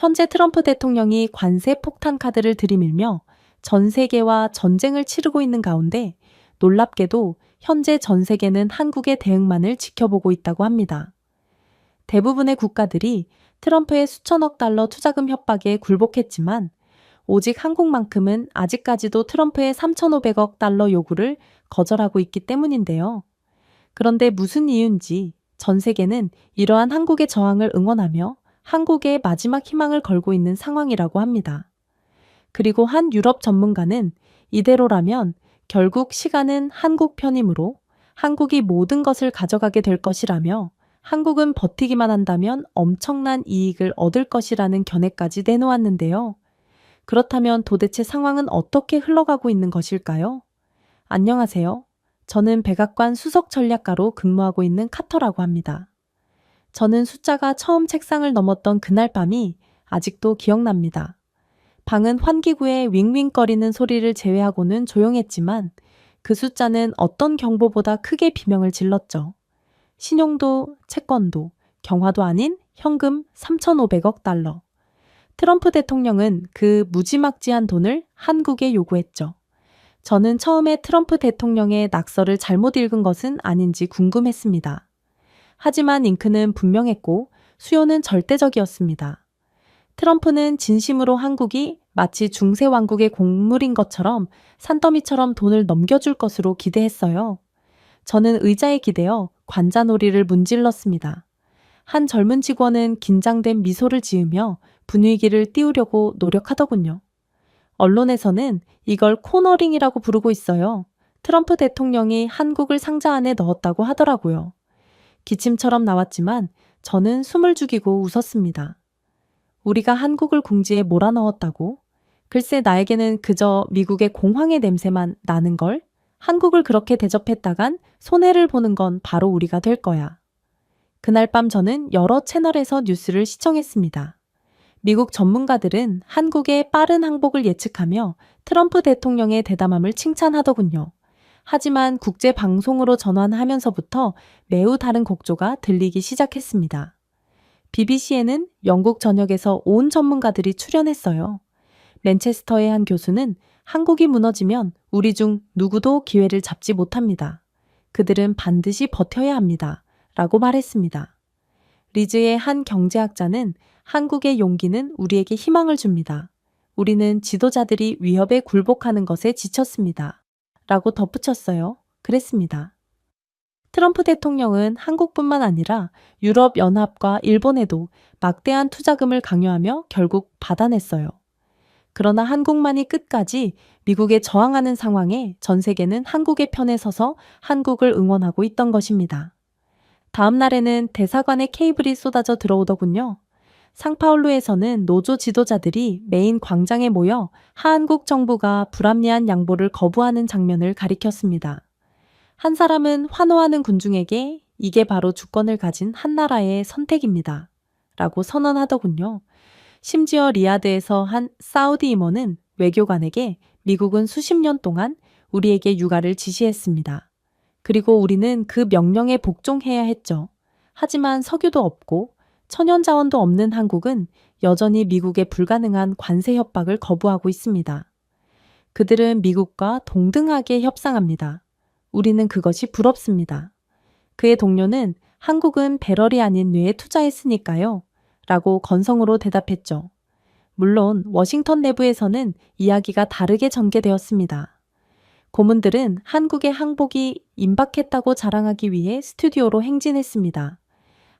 현재 트럼프 대통령이 관세 폭탄 카드를 들이밀며 전 세계와 전쟁을 치르고 있는 가운데 놀랍게도 현재 전 세계는 한국의 대응만을 지켜보고 있다고 합니다. 대부분의 국가들이 트럼프의 수천억 달러 투자금 협박에 굴복했지만 오직 한국만큼은 아직까지도 트럼프의 3,500억 달러 요구를 거절하고 있기 때문인데요. 그런데 무슨 이유인지 전 세계는 이러한 한국의 저항을 응원하며 한국의 마지막 희망을 걸고 있는 상황이라고 합니다. 그리고 한 유럽 전문가는 이대로라면 결국 시간은 한국 편이므로 한국이 모든 것을 가져가게 될 것이라며 한국은 버티기만 한다면 엄청난 이익을 얻을 것이라는 견해까지 내놓았는데요. 그렇다면 도대체 상황은 어떻게 흘러가고 있는 것일까요? 안녕하세요. 저는 백악관 수석 전략가로 근무하고 있는 카터라고 합니다. 저는 숫자가 처음 책상을 넘었던 그날 밤이 아직도 기억납니다. 방은 환기구의 윙윙거리는 소리를 제외하고는 조용했지만 그 숫자는 어떤 경보보다 크게 비명을 질렀죠. 신용도, 채권도, 경화도 아닌 현금 3,500억 달러. 트럼프 대통령은 그 무지막지한 돈을 한국에 요구했죠. 저는 처음에 트럼프 대통령의 낙서를 잘못 읽은 것은 아닌지 궁금했습니다. 하지만 잉크는 분명했고 수요는 절대적이었습니다. 트럼프는 진심으로 한국이 마치 중세 왕국의 곡물인 것처럼 산더미처럼 돈을 넘겨줄 것으로 기대했어요. 저는 의자에 기대어 관자놀이를 문질렀습니다. 한 젊은 직원은 긴장된 미소를 지으며 분위기를 띄우려고 노력하더군요. 언론에서는 이걸 코너링이라고 부르고 있어요. 트럼프 대통령이 한국을 상자 안에 넣었다고 하더라고요. 기침처럼 나왔지만 저는 숨을 죽이고 웃었습니다. 우리가 한국을 궁지에 몰아넣었다고? 글쎄 나에게는 그저 미국의 공황의 냄새만 나는걸? 한국을 그렇게 대접했다간 손해를 보는 건 바로 우리가 될 거야. 그날 밤 저는 여러 채널에서 뉴스를 시청했습니다. 미국 전문가들은 한국의 빠른 항복을 예측하며 트럼프 대통령의 대담함을 칭찬하더군요. 하지만 국제 방송으로 전환하면서부터 매우 다른 곡조가 들리기 시작했습니다. BBC에는 영국 전역에서 온 전문가들이 출연했어요. 맨체스터의 한 교수는 한국이 무너지면 우리 중 누구도 기회를 잡지 못합니다. 그들은 반드시 버텨야 합니다. 라고 말했습니다. 리즈의 한 경제학자는 한국의 용기는 우리에게 희망을 줍니다. 우리는 지도자들이 위협에 굴복하는 것에 지쳤습니다. 라고 덧붙였어요. 그랬습니다. 트럼프 대통령은 한국뿐만 아니라 유럽연합과 일본에도 막대한 투자금을 강요하며 결국 받아냈어요. 그러나 한국만이 끝까지 미국에 저항하는 상황에 전 세계는 한국의 편에 서서 한국을 응원하고 있던 것입니다. 다음 날에는 대사관에 케이블이 쏟아져 들어오더군요. 상파울루에서는 노조 지도자들이 메인 광장에 모여 한국 정부가 불합리한 양보를 거부하는 장면을 가리켰습니다. 한 사람은 환호하는 군중에게 이게 바로 주권을 가진 한 나라의 선택입니다. 라고 선언하더군요. 심지어 리야드에서 한 사우디 임원은 외교관에게 미국은 수십 년 동안 우리에게 육아를 지시했습니다. 그리고 우리는 그 명령에 복종해야 했죠. 하지만 석유도 없고 천연자원도 없는 한국은 여전히 미국의 불가능한 관세 협박을 거부하고 있습니다. 그들은 미국과 동등하게 협상합니다. 우리는 그것이 부럽습니다. 그의 동료는 한국은 배럴이 아닌 뇌에 투자했으니까요. 라고 건성으로 대답했죠. 물론 워싱턴 내부에서는 이야기가 다르게 전개되었습니다. 고문들은 한국의 항복이 임박했다고 자랑하기 위해 스튜디오로 행진했습니다.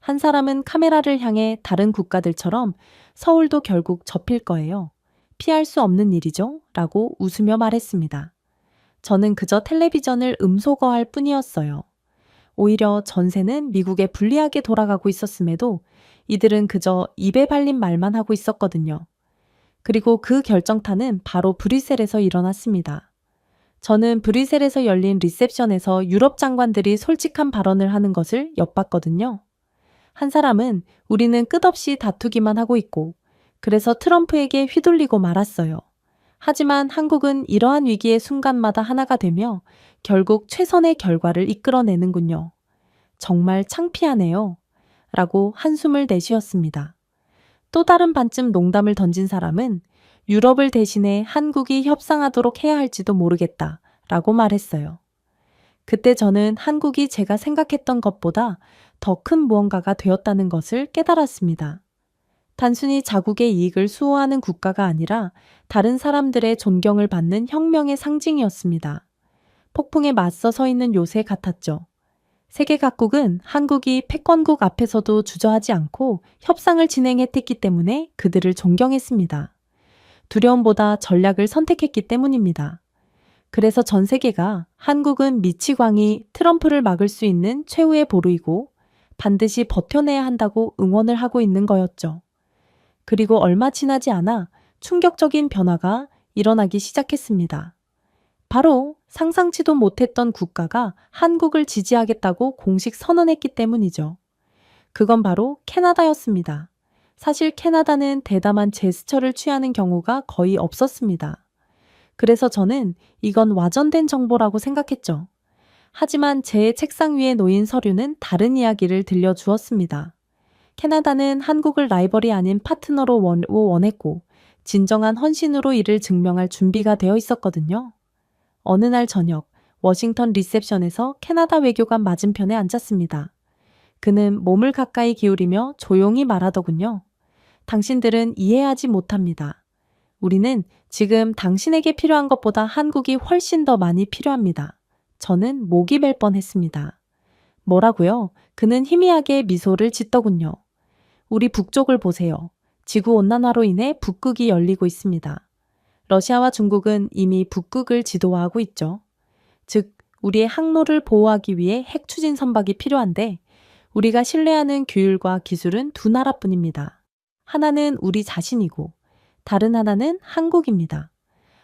한 사람은 카메라를 향해 다른 국가들처럼 서울도 결국 접힐 거예요. 피할 수 없는 일이죠? 라고 웃으며 말했습니다. 저는 그저 텔레비전을 음소거할 뿐이었어요. 오히려 전세는 미국에 불리하게 돌아가고 있었음에도 이들은 그저 입에 발린 말만 하고 있었거든요. 그리고 그 결정타는 바로 브뤼셀에서 일어났습니다. 저는 브뤼셀에서 열린 리셉션에서 유럽 장관들이 솔직한 발언을 하는 것을 엿봤거든요. 한 사람은 우리는 끝없이 다투기만 하고 있고 그래서 트럼프에게 휘둘리고 말았어요. 하지만 한국은 이러한 위기의 순간마다 하나가 되며 결국 최선의 결과를 이끌어내는군요. 정말 창피하네요. 라고 한숨을 내쉬었습니다. 또 다른 반쯤 농담을 던진 사람은 유럽을 대신해 한국이 협상하도록 해야 할지도 모르겠다 라고 말했어요. 그때 저는 한국이 제가 생각했던 것보다 더 큰 무언가가 되었다는 것을 깨달았습니다. 단순히 자국의 이익을 수호하는 국가가 아니라 다른 사람들의 존경을 받는 혁명의 상징이었습니다. 폭풍에 맞서 서 있는 요새 같았죠. 세계 각국은 한국이 패권국 앞에서도 주저하지 않고 협상을 진행했기 때문에 그들을 존경했습니다. 두려움보다 전략을 선택했기 때문입니다. 그래서 전 세계가 한국은 미치광이 트럼프를 막을 수 있는 최후의 보루이고 반드시 버텨내야 한다고 응원을 하고 있는 거였죠. 그리고 얼마 지나지 않아 충격적인 변화가 일어나기 시작했습니다. 바로 상상치도 못했던 국가가 한국을 지지하겠다고 공식 선언했기 때문이죠. 그건 바로 캐나다였습니다. 사실 캐나다는 대담한 제스처를 취하는 경우가 거의 없었습니다. 그래서 저는 이건 와전된 정보라고 생각했죠. 하지만 제 책상 위에 놓인 서류는 다른 이야기를 들려주었습니다. 캐나다는 한국을 라이벌이 아닌 파트너로 원했고 진정한 헌신으로 이를 증명할 준비가 되어 있었거든요. 어느 날 저녁 워싱턴 리셉션에서 캐나다 외교관 맞은편에 앉았습니다. 그는 몸을 가까이 기울이며 조용히 말하더군요. 당신들은 이해하지 못합니다. 우리는 지금 당신에게 필요한 것보다 한국이 훨씬 더 많이 필요합니다. 저는 목이 멜 뻔했습니다. 뭐라고요? 그는 희미하게 미소를 짓더군요. 우리 북쪽을 보세요. 지구온난화로 인해 북극이 열리고 있습니다. 러시아와 중국은 이미 북극을 지도화하고 있죠. 즉, 우리의 항로를 보호하기 위해 핵 추진 선박이 필요한데 우리가 신뢰하는 규율과 기술은 두 나라뿐입니다. 하나는 우리 자신이고 다른 하나는 한국입니다.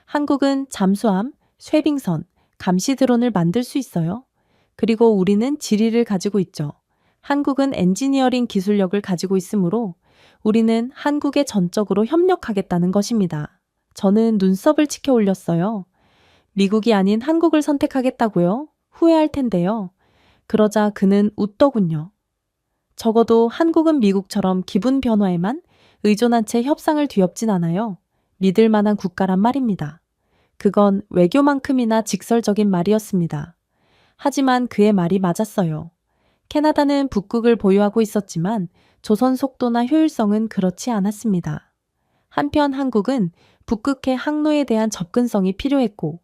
한국은 잠수함, 쇄빙선, 감시 드론을 만들 수 있어요. 그리고 우리는 지리를 가지고 있죠. 한국은 엔지니어링 기술력을 가지고 있으므로 우리는 한국에 전적으로 협력하겠다는 것입니다. 저는 눈썹을 치켜 올렸어요. 미국이 아닌 한국을 선택하겠다고요? 후회할 텐데요. 그러자 그는 웃더군요. 적어도 한국은 미국처럼 기분 변화에만 의존한 채 협상을 뒤엎진 않아요. 믿을 만한 국가란 말입니다. 그건 외교만큼이나 직설적인 말이었습니다. 하지만 그의 말이 맞았어요. 캐나다는 북극을 보유하고 있었지만 조선 속도나 효율성은 그렇지 않았습니다. 한편 한국은 북극해 항로에 대한 접근성이 필요했고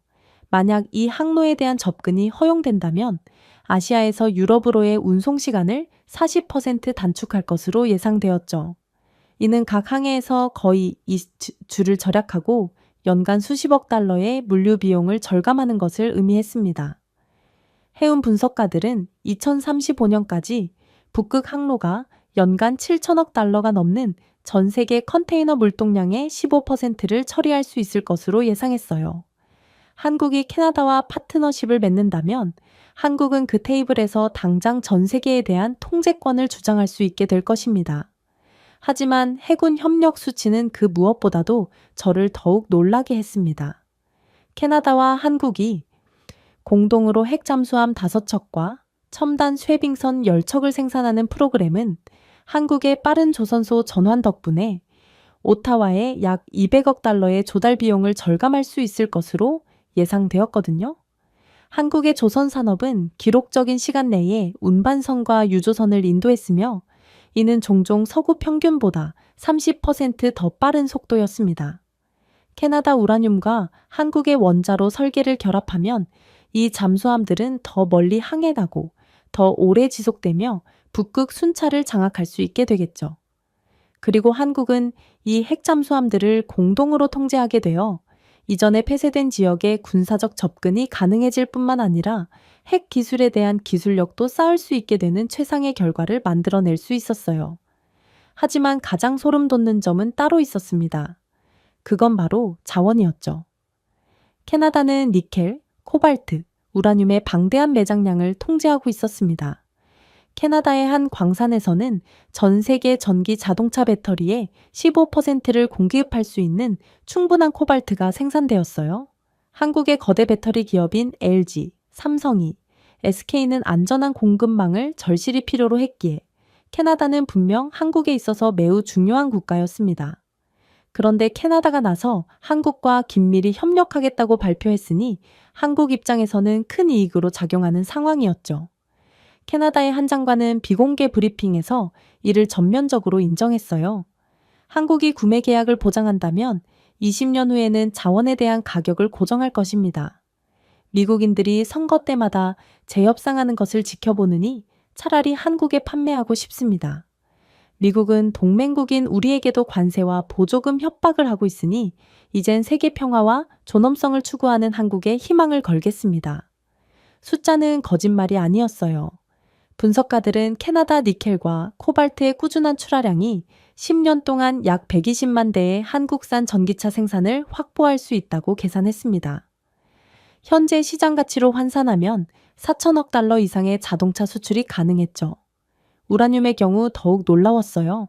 만약 이 항로에 대한 접근이 허용된다면 아시아에서 유럽으로의 운송 시간을 40% 단축할 것으로 예상되었죠. 이는 각 항해에서 거의 이 줄을 절약하고 연간 수십억 달러의 물류 비용을 절감하는 것을 의미했습니다. 해운 분석가들은 2035년까지 북극 항로가 연간 7천억 달러가 넘는 전 세계 컨테이너 물동량의 15%를 처리할 수 있을 것으로 예상했어요. 한국이 캐나다와 파트너십을 맺는다면 한국은 그 테이블에서 당장 전 세계에 대한 통제권을 주장할 수 있게 될 것입니다. 하지만 해군 협력 수치는 그 무엇보다도 저를 더욱 놀라게 했습니다. 캐나다와 한국이 공동으로 핵잠수함 5척과 첨단 쇄빙선 10척을 생산하는 프로그램은 한국의 빠른 조선소 전환 덕분에 오타와에 약 200억 달러의 조달 비용을 절감할 수 있을 것으로 예상되었거든요. 한국의 조선산업은 기록적인 시간 내에 운반선과 유조선을 인도했으며 이는 종종 서구 평균보다 30% 더 빠른 속도였습니다. 캐나다 우라늄과 한국의 원자로 설계를 결합하면 이 잠수함들은 더 멀리 항해가고 더 오래 지속되며 북극 순찰을 장악할 수 있게 되겠죠. 그리고 한국은 이 핵잠수함들을 공동으로 통제하게 되어 이전에 폐쇄된 지역에 군사적 접근이 가능해질 뿐만 아니라 핵 기술에 대한 기술력도 쌓을 수 있게 되는 최상의 결과를 만들어낼 수 있었어요. 하지만 가장 소름 돋는 점은 따로 있었습니다. 그건 바로 자원이었죠. 캐나다는 니켈, 코발트, 우라늄의 방대한 매장량을 통제하고 있었습니다. 캐나다의 한 광산에서는 전 세계 전기 자동차 배터리의 15%를 공급할 수 있는 충분한 코발트가 생산되었어요. 한국의 거대 배터리 기업인 LG, 삼성이 SK는 안전한 공급망을 절실히 필요로 했기에 캐나다는 분명 한국에 있어서 매우 중요한 국가였습니다. 그런데 캐나다가 나서 한국과 긴밀히 협력하겠다고 발표했으니 한국 입장에서는 큰 이익으로 작용하는 상황이었죠. 캐나다의 한 장관은 비공개 브리핑에서 이를 전면적으로 인정했어요. 한국이 구매 계약을 보장한다면 20년 후에는 자원에 대한 가격을 고정할 것입니다. 미국인들이 선거 때마다 재협상하는 것을 지켜보느니 차라리 한국에 판매하고 싶습니다. 미국은 동맹국인 우리에게도 관세와 보조금 협박을 하고 있으니 이젠 세계 평화와 존엄성을 추구하는 한국에 희망을 걸겠습니다. 숫자는 거짓말이 아니었어요. 분석가들은 캐나다 니켈과 코발트의 꾸준한 출하량이 10년 동안 약 120만 대의 한국산 전기차 생산을 확보할 수 있다고 계산했습니다. 현재 시장 가치로 환산하면 4천억 달러 이상의 자동차 수출이 가능했죠. 우라늄의 경우 더욱 놀라웠어요.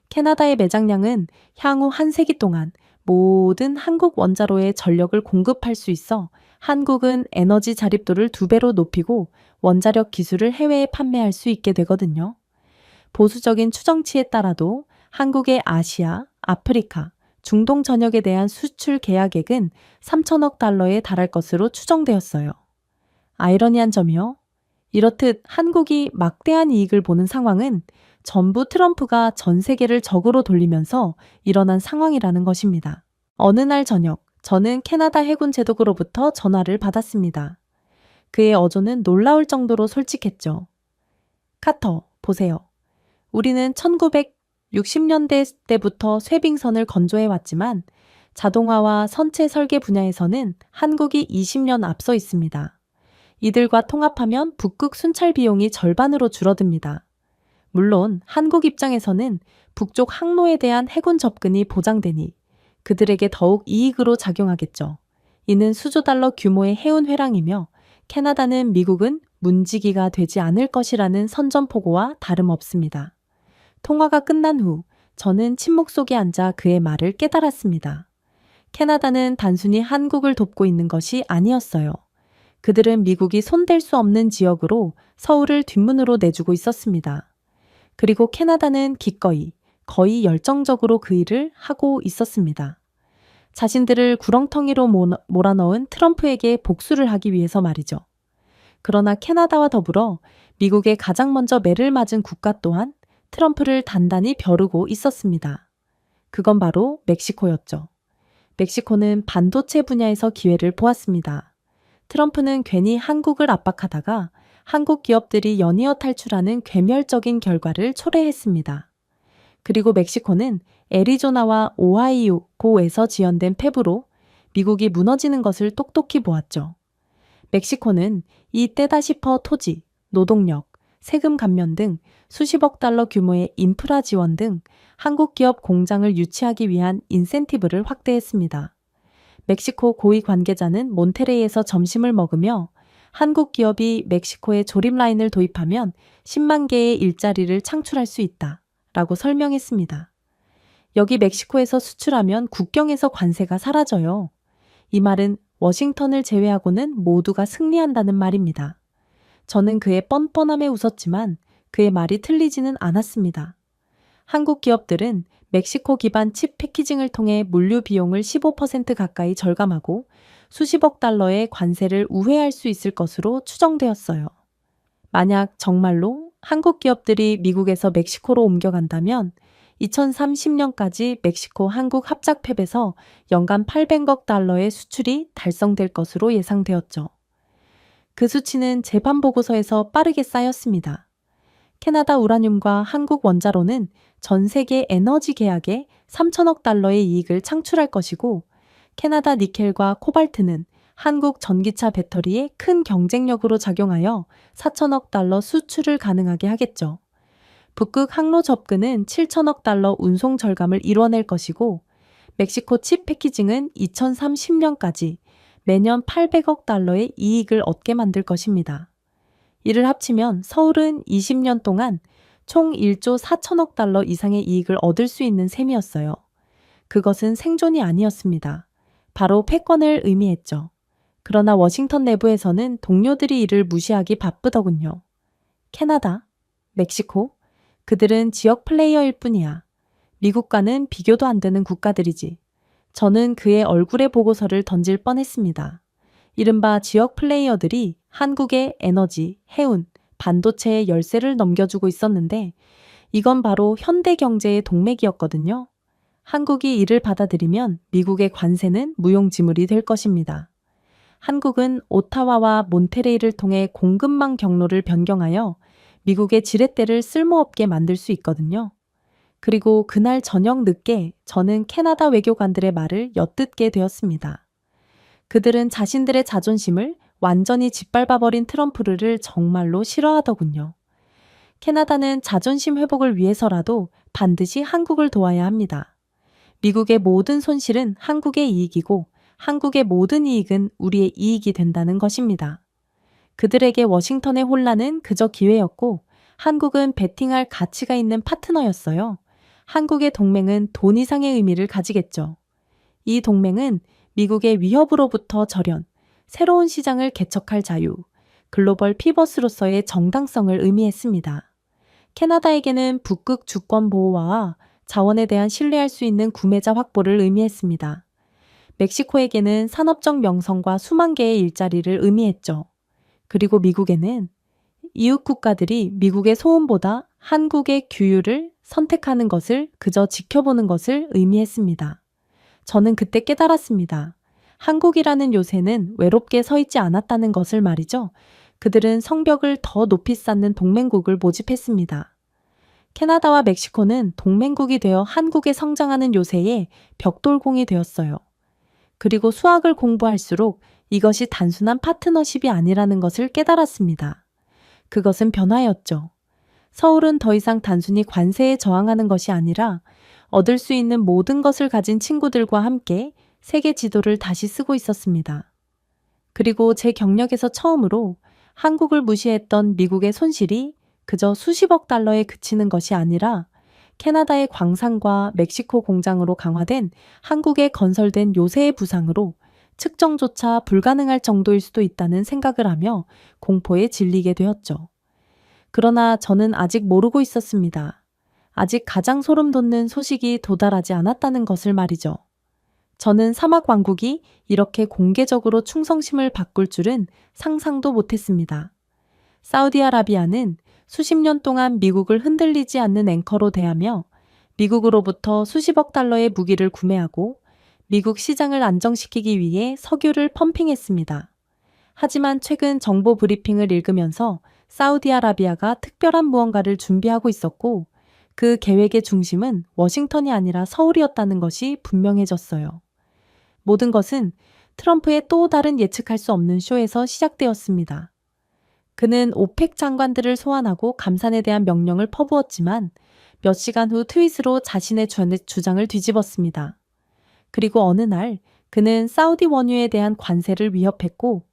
캐나다의 매장량은 향후 한 세기 동안 모든 한국 원자로에 전력을 공급할 수 있어 한국은 에너지 자립도를 2배로 높이고 원자력 기술을 해외에 판매할 수 있게 되거든요. 보수적인 추정치에 따라도 한국의 아시아, 아프리카, 중동 전역에 대한 수출 계약액은 3천억 달러에 달할 것으로 추정되었어요. 아이러니한 점이요. 이렇듯 한국이 막대한 이익을 보는 상황은 전부 트럼프가 전 세계를 적으로 돌리면서 일어난 상황이라는 것입니다. 어느 날 저녁, 저는 캐나다 해군 제독으로부터 전화를 받았습니다. 그의 어조는 놀라울 정도로 솔직했죠. 카터, 보세요. 우리는 1960년대 때부터 쇠빙선을 건조해 왔지만 자동화와 선체 설계 분야에서는 한국이 20년 앞서 있습니다. 이들과 통합하면 북극 순찰 비용이 절반으로 줄어듭니다. 물론 한국 입장에서는 북쪽 항로에 대한 해군 접근이 보장되니 그들에게 더욱 이익으로 작용하겠죠. 이는 수조 달러 규모의 해운 회랑이며 캐나다는 미국은 문지기가 되지 않을 것이라는 선전포고와 다름없습니다. 통화가 끝난 후 저는 침묵 속에 앉아 그의 말을 깨달았습니다. 캐나다는 단순히 한국을 돕고 있는 것이 아니었어요. 그들은 미국이 손댈 수 없는 지역으로 서울을 뒷문으로 내주고 있었습니다. 그리고 캐나다는 기꺼이, 거의 열정적으로 그 일을 하고 있었습니다. 자신들을 구렁텅이로 몰아넣은 트럼프에게 복수를 하기 위해서 말이죠. 그러나 캐나다와 더불어 미국의 가장 먼저 매를 맞은 국가 또한 트럼프를 단단히 벼르고 있었습니다. 그건 바로 멕시코였죠. 멕시코는 반도체 분야에서 기회를 보았습니다. 트럼프는 괜히 한국을 압박하다가 한국 기업들이 연이어 탈출하는 괴멸적인 결과를 초래했습니다. 그리고 멕시코는 애리조나와 오하이오에서 지연된 폐부로 미국이 무너지는 것을 똑똑히 보았죠. 멕시코는 이때다 싶어 토지, 노동력, 세금 감면 등 수십억 달러 규모의 인프라 지원 등 한국 기업 공장을 유치하기 위한 인센티브를 확대했습니다. 멕시코 고위 관계자는 몬테레이에서 점심을 먹으며 한국 기업이 멕시코에 조립 라인을 도입하면 10만 개의 일자리를 창출할 수 있다 라고 설명했습니다. 여기 멕시코에서 수출하면 국경에서 관세가 사라져요. 이 말은 워싱턴을 제외하고는 모두가 승리한다는 말입니다. 저는 그의 뻔뻔함에 웃었지만 그의 말이 틀리지는 않았습니다. 한국 기업들은 멕시코 기반 칩 패키징을 통해 물류 비용을 15% 가까이 절감하고 수십억 달러의 관세를 우회할 수 있을 것으로 추정되었어요. 만약 정말로 한국 기업들이 미국에서 멕시코로 옮겨간다면 2030년까지 멕시코 한국 합작팹에서 연간 800억 달러의 수출이 달성될 것으로 예상되었죠. 그 수치는 재판 보고서에서 빠르게 쌓였습니다. 캐나다 우라늄과 한국 원자로는 전 세계 에너지 계약에 3천억 달러의 이익을 창출할 것이고 캐나다 니켈과 코발트는 한국 전기차 배터리에 큰 경쟁력으로 작용하여 4천억 달러 수출을 가능하게 하겠죠. 북극 항로 접근은 7천억 달러 운송 절감을 이뤄낼 것이고 멕시코 칩 패키징은 2030년까지 매년 800억 달러의 이익을 얻게 만들 것입니다. 이를 합치면 서울은 20년 동안 총 1조 4천억 달러 이상의 이익을 얻을 수 있는 셈이었어요. 그것은 생존이 아니었습니다. 바로 패권을 의미했죠. 그러나 워싱턴 내부에서는 동료들이 이를 무시하기 바쁘더군요. 캐나다, 멕시코, 그들은 지역 플레이어일 뿐이야. 미국과는 비교도 안 되는 국가들이지. 저는 그의 얼굴에 보고서를 던질 뻔했습니다. 이른바 지역 플레이어들이 한국의 에너지, 해운, 반도체의 열쇠를 넘겨주고 있었는데 이건 바로 현대 경제의 동맥이었거든요. 한국이 이를 받아들이면 미국의 관세는 무용지물이 될 것입니다. 한국은 오타와와 몬테레이를 통해 공급망 경로를 변경하여 미국의 지렛대를 쓸모없게 만들 수 있거든요. 그리고 그날 저녁 늦게 저는 캐나다 외교관들의 말을 엿듣게 되었습니다. 그들은 자신들의 자존심을 완전히 짓밟아버린 트럼프를 정말로 싫어하더군요. 캐나다는 자존심 회복을 위해서라도 반드시 한국을 도와야 합니다. 미국의 모든 손실은 한국의 이익이고 한국의 모든 이익은 우리의 이익이 된다는 것입니다. 그들에게 워싱턴의 혼란은 그저 기회였고 한국은 베팅할 가치가 있는 파트너였어요. 한국의 동맹은 돈 이상의 의미를 가지겠죠. 이 동맹은 미국의 위협으로부터 절연, 새로운 시장을 개척할 자유, 글로벌 피벗으로서의 정당성을 의미했습니다. 캐나다에게는 북극 주권 보호와 자원에 대한 신뢰할 수 있는 구매자 확보를 의미했습니다. 멕시코에게는 산업적 명성과 수만 개의 일자리를 의미했죠. 그리고 미국에는 이웃 국가들이 미국의 소원보다 한국의 규율을 선택하는 것을 그저 지켜보는 것을 의미했습니다. 저는 그때 깨달았습니다. 한국이라는 요새는 외롭게 서 있지 않았다는 것을 말이죠. 그들은 성벽을 더 높이 쌓는 동맹국을 모집했습니다. 캐나다와 멕시코는 동맹국이 되어 한국의 성장하는 요새에 벽돌공이 되었어요. 그리고 수학을 공부할수록 이것이 단순한 파트너십이 아니라는 것을 깨달았습니다. 그것은 변화였죠. 서울은 더 이상 단순히 관세에 저항하는 것이 아니라 얻을 수 있는 모든 것을 가진 친구들과 함께 세계 지도를 다시 쓰고 있었습니다. 그리고 제 경력에서 처음으로 한국을 무시했던 미국의 손실이 그저 수십억 달러에 그치는 것이 아니라 캐나다의 광산과 멕시코 공장으로 강화된 한국에 건설된 요새의 부상으로 측정조차 불가능할 정도일 수도 있다는 생각을 하며 공포에 질리게 되었죠. 그러나 저는 아직 모르고 있었습니다. 아직 가장 소름 돋는 소식이 도달하지 않았다는 것을 말이죠. 저는 사막 왕국이 이렇게 공개적으로 충성심을 바꿀 줄은 상상도 못했습니다. 사우디아라비아는 수십 년 동안 미국을 흔들리지 않는 앵커로 대하며 미국으로부터 수십억 달러의 무기를 구매하고 미국 시장을 안정시키기 위해 석유를 펌핑했습니다. 하지만 최근 정보 브리핑을 읽으면서 사우디아라비아가 특별한 무언가를 준비하고 있었고 그 계획의 중심은 워싱턴이 아니라 서울이었다는 것이 분명해졌어요. 모든 것은 트럼프의 또 다른 예측할 수 없는 쇼에서 시작되었습니다. 그는 오펙 장관들을 소환하고 감산에 대한 명령을 퍼부었지만 몇 시간 후 트윗으로 자신의 주장을 뒤집었습니다. 그리고 어느 날 그는 사우디 원유에 대한 관세를 위협했고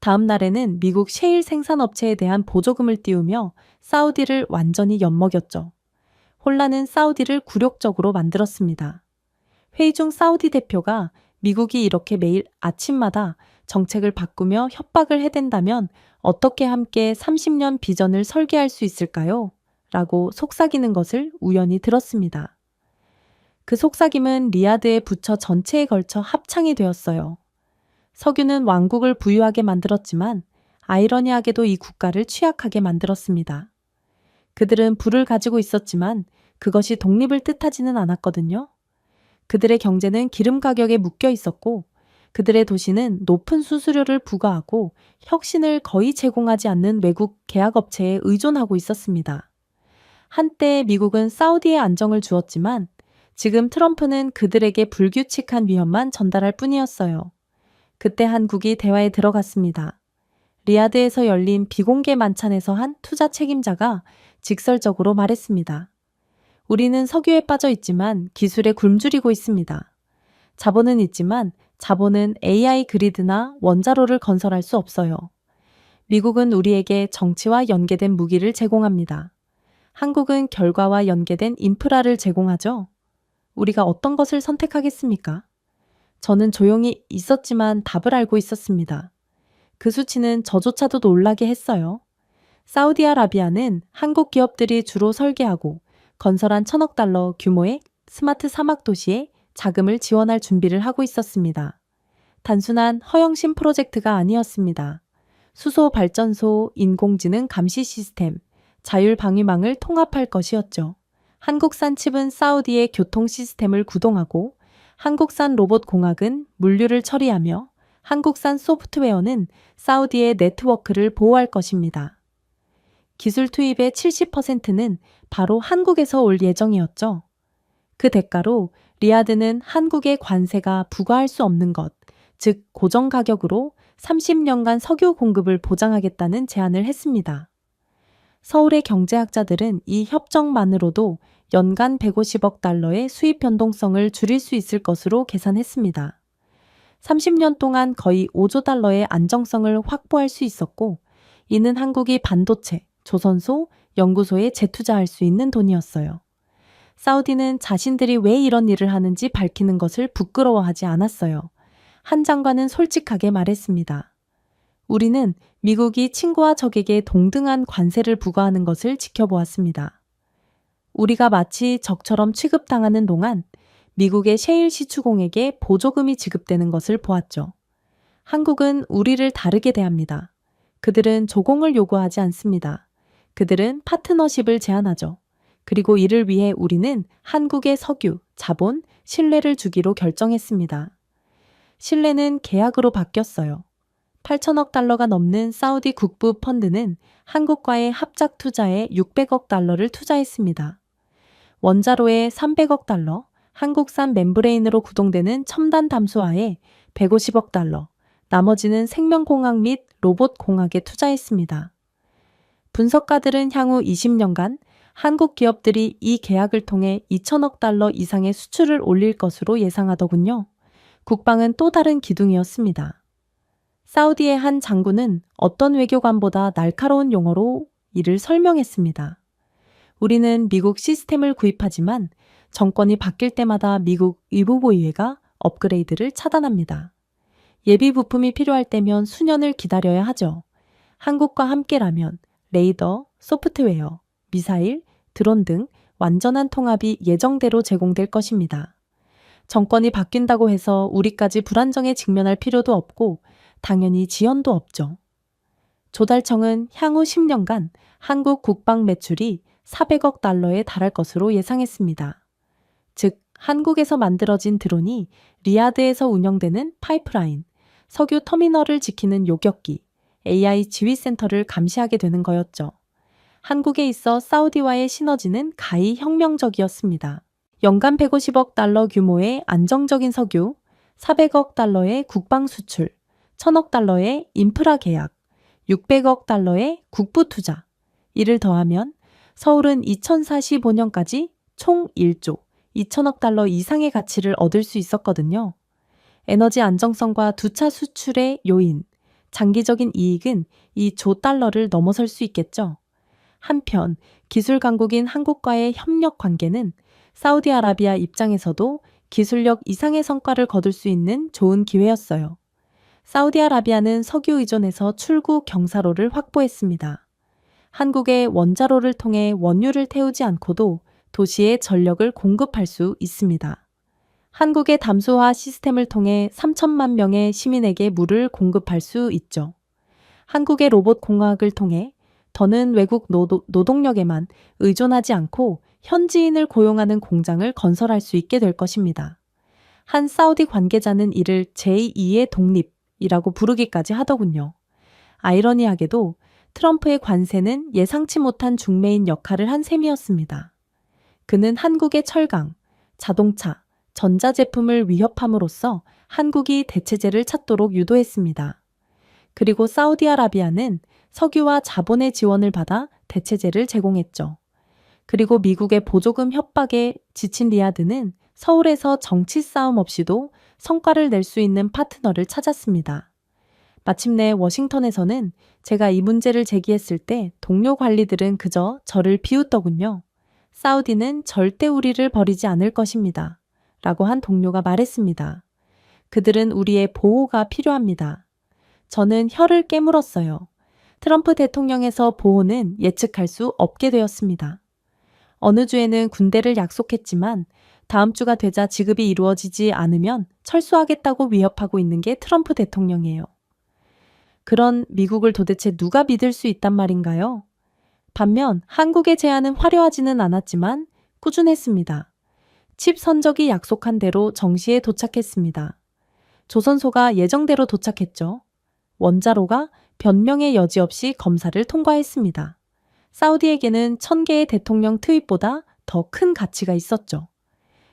다음 날에는 미국 셰일 생산업체에 대한 보조금을 띄우며 사우디를 완전히 엿먹였죠. 혼란은 사우디를 굴욕적으로 만들었습니다. 회의 중 사우디 대표가 미국이 이렇게 매일 아침마다 정책을 바꾸며 협박을 해댄다면 어떻게 함께 30년 비전을 설계할 수 있을까요? 라고 속삭이는 것을 우연히 들었습니다. 그 속삭임은 리야드의 부처 전체에 걸쳐 합창이 되었어요. 석유는 왕국을 부유하게 만들었지만 아이러니하게도 이 국가를 취약하게 만들었습니다. 그들은 불을 가지고 있었지만 그것이 독립을 뜻하지는 않았거든요. 그들의 경제는 기름 가격에 묶여 있었고 그들의 도시는 높은 수수료를 부과하고 혁신을 거의 제공하지 않는 외국 계약업체에 의존하고 있었습니다. 한때 미국은 사우디에 안정을 주었지만 지금 트럼프는 그들에게 불규칙한 위험만 전달할 뿐이었어요. 그때 한국이 대화에 들어갔습니다. 리야드에서 열린 비공개 만찬에서 한 투자 책임자가 직설적으로 말했습니다. 우리는 석유에 빠져 있지만 기술에 굶주리고 있습니다. 자본은 있지만 자본은 AI 그리드나 원자로를 건설할 수 없어요. 미국은 우리에게 정치와 연계된 무기를 제공합니다. 한국은 결과와 연계된 인프라를 제공하죠. 우리가 어떤 것을 선택하겠습니까? 저는 조용히 있었지만 답을 알고 있었습니다. 그 수치는 저조차도 놀라게 했어요. 사우디아라비아는 한국 기업들이 주로 설계하고 건설한 1,000억 달러 규모의 스마트 사막 도시에 자금을 지원할 준비를 하고 있었습니다. 단순한 허영심 프로젝트가 아니었습니다. 수소 발전소, 인공지능 감시 시스템, 자율 방위망을 통합할 것이었죠. 한국산 칩은 사우디의 교통 시스템을 구동하고 한국산 로봇 공학은 물류를 처리하며 한국산 소프트웨어는 사우디의 네트워크를 보호할 것입니다. 기술 투입의 70%는 바로 한국에서 올 예정이었죠. 그 대가로 리야드는 한국의 관세가 부과할 수 없는 것, 즉 고정 가격으로 30년간 석유 공급을 보장하겠다는 제안을 했습니다. 서울의 경제학자들은 이 협정만으로도 연간 150억 달러의 수입 변동성을 줄일 수 있을 것으로 계산했습니다. 30년 동안 거의 5조 달러의 안정성을 확보할 수 있었고, 이는 한국이 반도체, 조선소, 연구소에 재투자할 수 있는 돈이었어요. 사우디는 자신들이 왜 이런 일을 하는지 밝히는 것을 부끄러워하지 않았어요. 한 장관은 솔직하게 말했습니다. 우리는 미국이 친구와 적에게 동등한 관세를 부과하는 것을 지켜보았습니다. 우리가 마치 적처럼 취급당하는 동안 미국의 셰일 시추공에게 보조금이 지급되는 것을 보았죠. 한국은 우리를 다르게 대합니다. 그들은 조공을 요구하지 않습니다. 그들은 파트너십을 제안하죠. 그리고 이를 위해 우리는 한국의 석유, 자본, 신뢰를 주기로 결정했습니다. 신뢰는 계약으로 바뀌었어요. 8천억 달러가 넘는 사우디 국부 펀드는 한국과의 합작 투자에 600억 달러를 투자했습니다. 원자로에 300억 달러, 한국산 멤브레인으로 구동되는 첨단 담수화에 150억 달러, 나머지는 생명공학 및 로봇공학에 투자했습니다. 분석가들은 향후 20년간 한국 기업들이 이 계약을 통해 2천억 달러 이상의 수출을 올릴 것으로 예상하더군요. 국방은 또 다른 기둥이었습니다. 사우디의 한 장군은 어떤 외교관보다 날카로운 용어로 이를 설명했습니다. 우리는 미국 시스템을 구입하지만 정권이 바뀔 때마다 미국 의무보유회가 업그레이드를 차단합니다. 예비 부품이 필요할 때면 수년을 기다려야 하죠. 한국과 함께라면 레이더, 소프트웨어, 미사일, 드론 등 완전한 통합이 예정대로 제공될 것입니다. 정권이 바뀐다고 해서 우리까지 불안정에 직면할 필요도 없고 당연히 지연도 없죠. 조달청은 향후 10년간 한국 국방 매출이 400억 달러에 달할 것으로 예상했습니다. 즉, 한국에서 만들어진 드론이 리야드에서 운영되는 파이프라인, 석유 터미널을 지키는 요격기, AI 지휘센터를 감시하게 되는 거였죠. 한국에 있어 사우디와의 시너지는 가히 혁명적이었습니다. 연간 150억 달러 규모의 안정적인 석유, 400억 달러의 국방 수출, 1,000억 달러의 인프라 계약, 600억 달러의 국부 투자. 이를 더하면 서울은 2045년까지 총 1조 2천억 달러 이상의 가치를 얻을 수 있었거든요. 에너지 안정성과 두차 수출의 요인, 장기적인 이익은 이 조 달러를 넘어설 수 있겠죠. 한편 기술 강국인 한국과의 협력 관계는 사우디아라비아 입장에서도 기술력 이상의 성과를 거둘 수 있는 좋은 기회였어요. 사우디아라비아는 석유 의존에서 출구 경사로를 확보했습니다. 한국의 원자로를 통해 원유를 태우지 않고도 도시에 전력을 공급할 수 있습니다. 한국의 담수화 시스템을 통해 3천만 명의 시민에게 물을 공급할 수 있죠. 한국의 로봇 공학을 통해 더는 외국 노동력에만 의존하지 않고 현지인을 고용하는 공장을 건설할 수 있게 될 것입니다. 한 사우디 관계자는 이를 제2의 독립이라고 부르기까지 하더군요. 아이러니하게도 트럼프의 관세는 예상치 못한 중매인 역할을 한 셈이었습니다. 그는 한국의 철강, 자동차, 전자제품을 위협함으로써 한국이 대체제를 찾도록 유도했습니다. 그리고 사우디아라비아는 석유와 자본의 지원을 받아 대체제를 제공했죠. 그리고 미국의 보조금 협박에 지친 리야드는 서울에서 정치 싸움 없이도 성과를 낼 수 있는 파트너를 찾았습니다. 마침내 워싱턴에서는 제가 이 문제를 제기했을 때 동료 관리들은 그저 저를 비웃더군요. 사우디는 절대 우리를 버리지 않을 것입니다. 라고 한 동료가 말했습니다. 그들은 우리의 보호가 필요합니다. 저는 혀를 깨물었어요. 트럼프 대통령에서 보호는 예측할 수 없게 되었습니다. 어느 주에는 군대를 약속했지만 다음 주가 되자 지급이 이루어지지 않으면 철수하겠다고 위협하고 있는 게 트럼프 대통령이에요. 그런 미국을 도대체 누가 믿을 수 있단 말인가요? 반면 한국의 제안은 화려하지는 않았지만 꾸준했습니다. 칩 선적이 약속한 대로 정시에 도착했습니다. 조선소가 예정대로 도착했죠. 원자로가 변명의 여지 없이 검사를 통과했습니다. 사우디에게는 1000개의 대통령 트윗보다 더 큰 가치가 있었죠.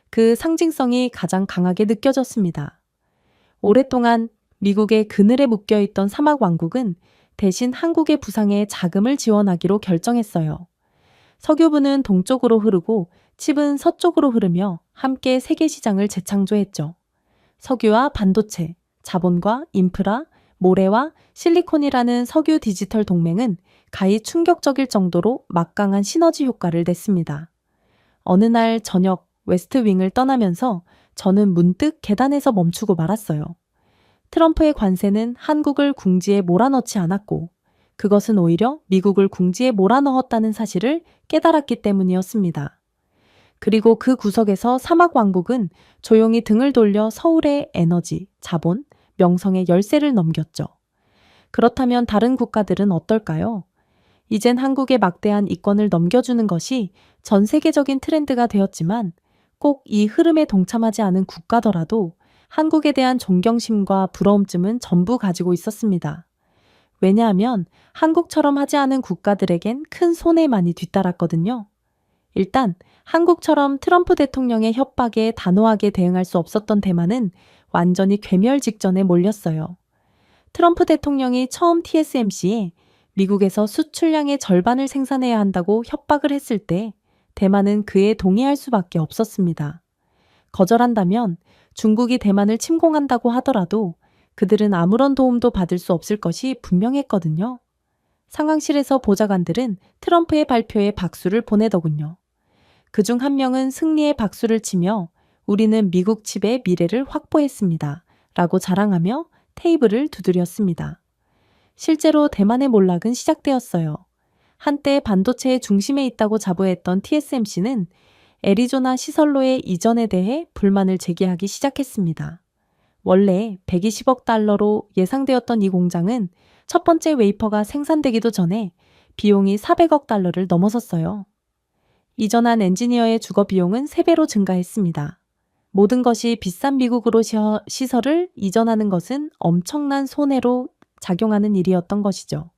그 상징성이 가장 강하게 느껴졌습니다. 오랫동안 미국의 그늘에 묶여있던 사막왕국은 대신 한국의 부상에 자금을 지원하기로 결정했어요. 석유부는 동쪽으로 흐르고 칩은 서쪽으로 흐르며 함께 세계 시장을 재창조했죠. 석유와 반도체, 자본과 인프라, 모래와 실리콘이라는 석유 디지털 동맹은 가히 충격적일 정도로 막강한 시너지 효과를 냈습니다. 어느 날 저녁 웨스트 윙을 떠나면서 저는 문득 계단에서 멈추고 말았어요. 트럼프의 관세는 한국을 궁지에 몰아넣지 않았고 그것은 오히려 미국을 궁지에 몰아넣었다는 사실을 깨달았기 때문이었습니다. 그리고 그 구석에서 사막왕국은 조용히 등을 돌려 서울의 에너지, 자본, 명성의 열쇠를 넘겼죠. 그렇다면 다른 국가들은 어떨까요? 이젠 한국의 막대한 이권을 넘겨주는 것이 전 세계적인 트렌드가 되었지만 꼭 이 흐름에 동참하지 않은 국가더라도 한국에 대한 존경심과 부러움쯤은 전부 가지고 있었습니다. 왜냐하면 한국처럼 하지 않은 국가들에겐 큰 손해만이 뒤따랐거든요. 일단 한국처럼 트럼프 대통령의 협박에 단호하게 대응할 수 없었던 대만은 완전히 괴멸 직전에 몰렸어요. 트럼프 대통령이 처음 TSMC에 미국에서 수출량의 절반을 생산해야 한다고 협박을 했을 때 대만은 그에 동의할 수밖에 없었습니다. 거절한다면 중국이 대만을 침공한다고 하더라도 그들은 아무런 도움도 받을 수 없을 것이 분명했거든요. 상황실에서 보좌관들은 트럼프의 발표에 박수를 보내더군요. 그중 한 명은 승리의 박수를 치며 우리는 미국 칩의 미래를 확보했습니다. 라고 자랑하며 테이블을 두드렸습니다. 실제로 대만의 몰락은 시작되었어요. 한때 반도체의 중심에 있다고 자부했던 TSMC는 애리조나 시설로의 이전에 대해 불만을 제기하기 시작했습니다. 원래 120억 달러로 예상되었던 이 공장은 첫 번째 웨이퍼가 생산되기도 전에 비용이 400억 달러를 넘어섰어요. 이전한 엔지니어의 주거 비용은 3배로 증가했습니다. 모든 것이 비싼 미국으로 시설을 이전하는 것은 엄청난 손해로 작용하는 일이었던 것이죠.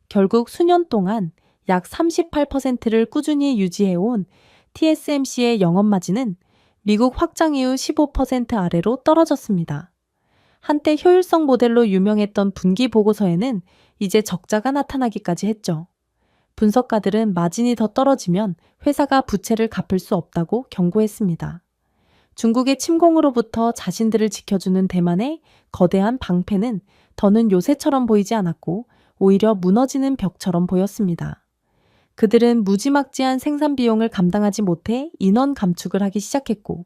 결국 수년 동안 약 38%를 꾸준히 유지해온 TSMC의 영업마진은 미국 확장 이후 15% 아래로 떨어졌습니다. 한때 효율성 모델로 유명했던 분기 보고서에는 이제 적자가 나타나기까지 했죠. 분석가들은 마진이 더 떨어지면 회사가 부채를 갚을 수 없다고 경고했습니다. 중국의 침공으로부터 자신들을 지켜주는 대만의 거대한 방패는 더는 요새처럼 보이지 않았고 오히려 무너지는 벽처럼 보였습니다. 그들은 무지막지한 생산 비용을 감당하지 못해 인원 감축을 하기 시작했고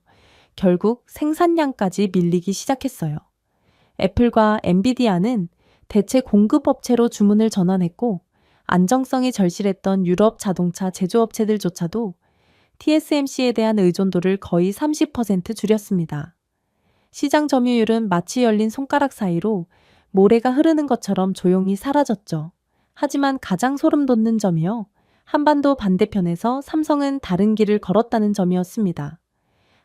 결국 생산량까지 밀리기 시작했어요. 애플과 엔비디아는 대체 공급업체로 주문을 전환했고 안정성이 절실했던 유럽 자동차 제조업체들조차도 TSMC에 대한 의존도를 거의 30% 줄였습니다. 시장 점유율은 마치 열린 손가락 사이로 모래가 흐르는 것처럼 조용히 사라졌죠. 하지만 가장 소름 돋는 점이요. 한반도 반대편에서 삼성은 다른 길을 걸었다는 점이었습니다.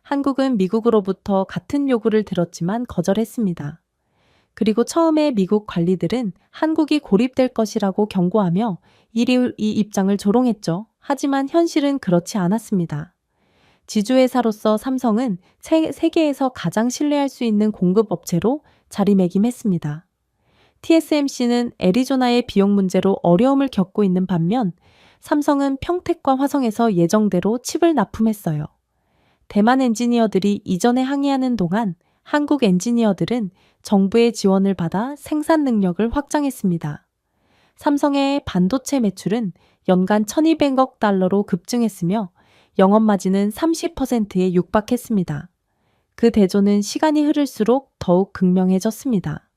한국은 미국으로부터 같은 요구를 들었지만 거절했습니다. 그리고 처음에 미국 관리들은 한국이 고립될 것이라고 경고하며 이 입장을 조롱했죠. 하지만 현실은 그렇지 않았습니다. 지주회사로서 삼성은 세계에서 가장 신뢰할 수 있는 공급업체로 자리매김했습니다. TSMC는 애리조나의 비용 문제로 어려움을 겪고 있는 반면 삼성은 평택과 화성에서 예정대로 칩을 납품했어요. 대만 엔지니어들이 이전에 항의하는 동안 한국 엔지니어들은 정부의 지원을 받아 생산 능력을 확장했습니다. 삼성의 반도체 매출은 연간 1200억 달러로 급증했으며 영업마진은 30%에 육박했습니다. 그 대조는 시간이 흐를수록 더욱 극명해졌습니다.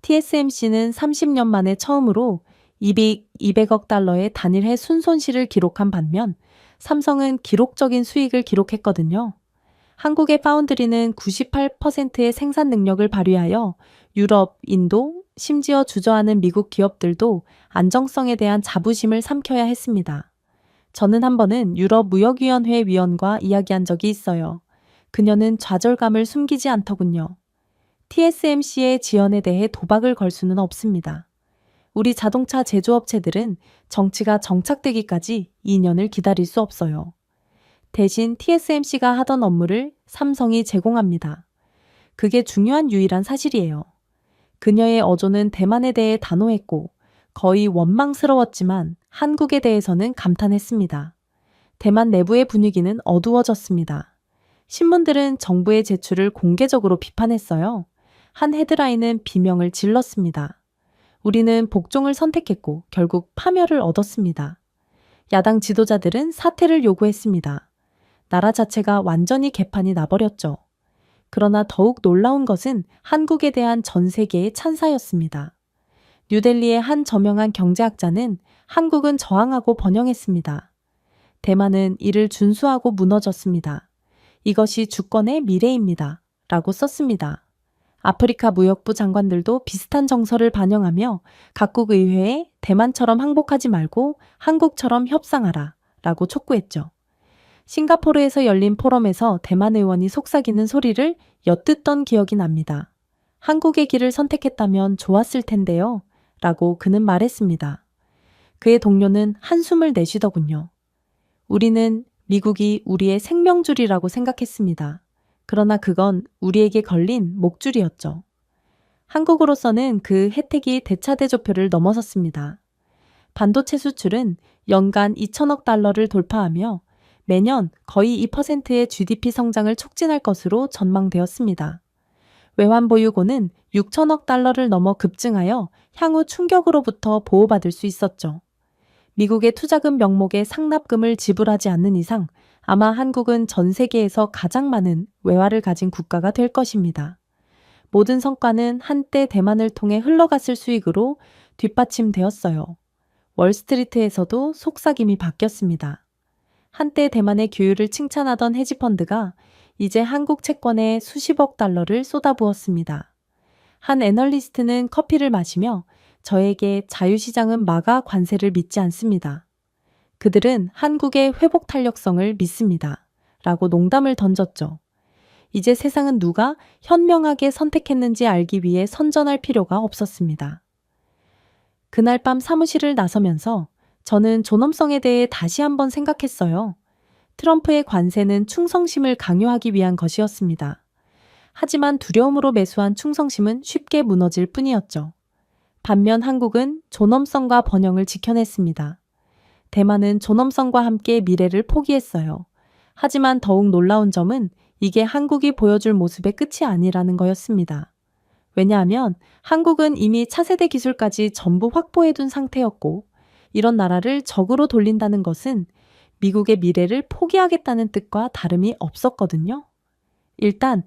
TSMC는 30년 만에 처음으로 200억 달러의 단일해 순손실을 기록한 반면 삼성은 기록적인 수익을 기록했거든요. 한국의 파운드리는 98%의 생산 능력을 발휘하여 유럽, 인도, 심지어 주저하는 미국 기업들도 안정성에 대한 자부심을 삼켜야 했습니다. 저는 한 번은 유럽 무역위원회 위원과 이야기한 적이 있어요. 그녀는 좌절감을 숨기지 않더군요. TSMC의 지연에 대해 도박을 걸 수는 없습니다. 우리 자동차 제조업체들은 정치가 정착되기까지 2년을 기다릴 수 없어요. 대신 TSMC가 하던 업무를 삼성이 제공합니다. 그게 중요한 유일한 사실이에요. 그녀의 어조는 대만에 대해 단호했고 거의 원망스러웠지만 한국에 대해서는 감탄했습니다. 대만 내부의 분위기는 어두워졌습니다. 신문들은 정부의 제출을 공개적으로 비판했어요. 한 헤드라인은 비명을 질렀습니다. 우리는 복종을 선택했고 결국 파멸을 얻었습니다. 야당 지도자들은 사퇴를 요구했습니다. 나라 자체가 완전히 개판이 나버렸죠. 그러나 더욱 놀라운 것은 한국에 대한 전 세계의 찬사였습니다. 뉴델리의 한 저명한 경제학자는 한국은 저항하고 번영했습니다. 대만은 이를 준수하고 무너졌습니다. 이것이 주권의 미래입니다. 라고 썼습니다. 아프리카 무역부 장관들도 비슷한 정서를 반영하며 각국 의회에 대만처럼 항복하지 말고 한국처럼 협상하라 라고 촉구했죠. 싱가포르에서 열린 포럼에서 대만 의원이 속삭이는 소리를 엿듣던 기억이 납니다. 한국의 길을 선택했다면 좋았을 텐데요. 라고 그는 말했습니다. 그의 동료는 한숨을 내쉬더군요. 우리는 미국이 우리의 생명줄이라고 생각했습니다. 그러나 그건 우리에게 걸린 목줄이었죠. 한국으로서는 그 혜택이 대차대조표를 넘어섰습니다. 반도체 수출은 연간 2천억 달러를 돌파하며 매년 거의 2%의 GDP 성장을 촉진할 것으로 전망되었습니다. 외환 보유고는 6천억 달러를 넘어 급증하여 향후 충격으로부터 보호받을 수 있었죠. 미국의 투자금 명목에 상납금을 지불하지 않는 이상 아마 한국은 전 세계에서 가장 많은 외화를 가진 국가가 될 것입니다. 모든 성과는 한때 대만을 통해 흘러갔을 수익으로 뒷받침되었어요. 월스트리트에서도 속삭임이 바뀌었습니다. 한때 대만의 규율을 칭찬하던 헤지펀드가 이제 한국 채권에 수십억 달러를 쏟아부었습니다. 한 애널리스트는 커피를 마시며 저에게 자유시장은 마가 관세를 믿지 않습니다. 그들은 한국의 회복 탄력성을 믿습니다. 라고 농담을 던졌죠. 이제 세상은 누가 현명하게 선택했는지 알기 위해 선전할 필요가 없었습니다. 그날 밤 사무실을 나서면서 저는 존엄성에 대해 다시 한번 생각했어요. 트럼프의 관세는 충성심을 강요하기 위한 것이었습니다. 하지만 두려움으로 매수한 충성심은 쉽게 무너질 뿐이었죠. 반면 한국은 존엄성과 번영을 지켜냈습니다. 대만은 존엄성과 함께 미래를 포기했어요. 하지만 더욱 놀라운 점은 이게 한국이 보여줄 모습의 끝이 아니라는 거였습니다. 왜냐하면 한국은 이미 차세대 기술까지 전부 확보해둔 상태였고 이런 나라를 적으로 돌린다는 것은 미국의 미래를 포기하겠다는 뜻과 다름이 없었거든요. 일단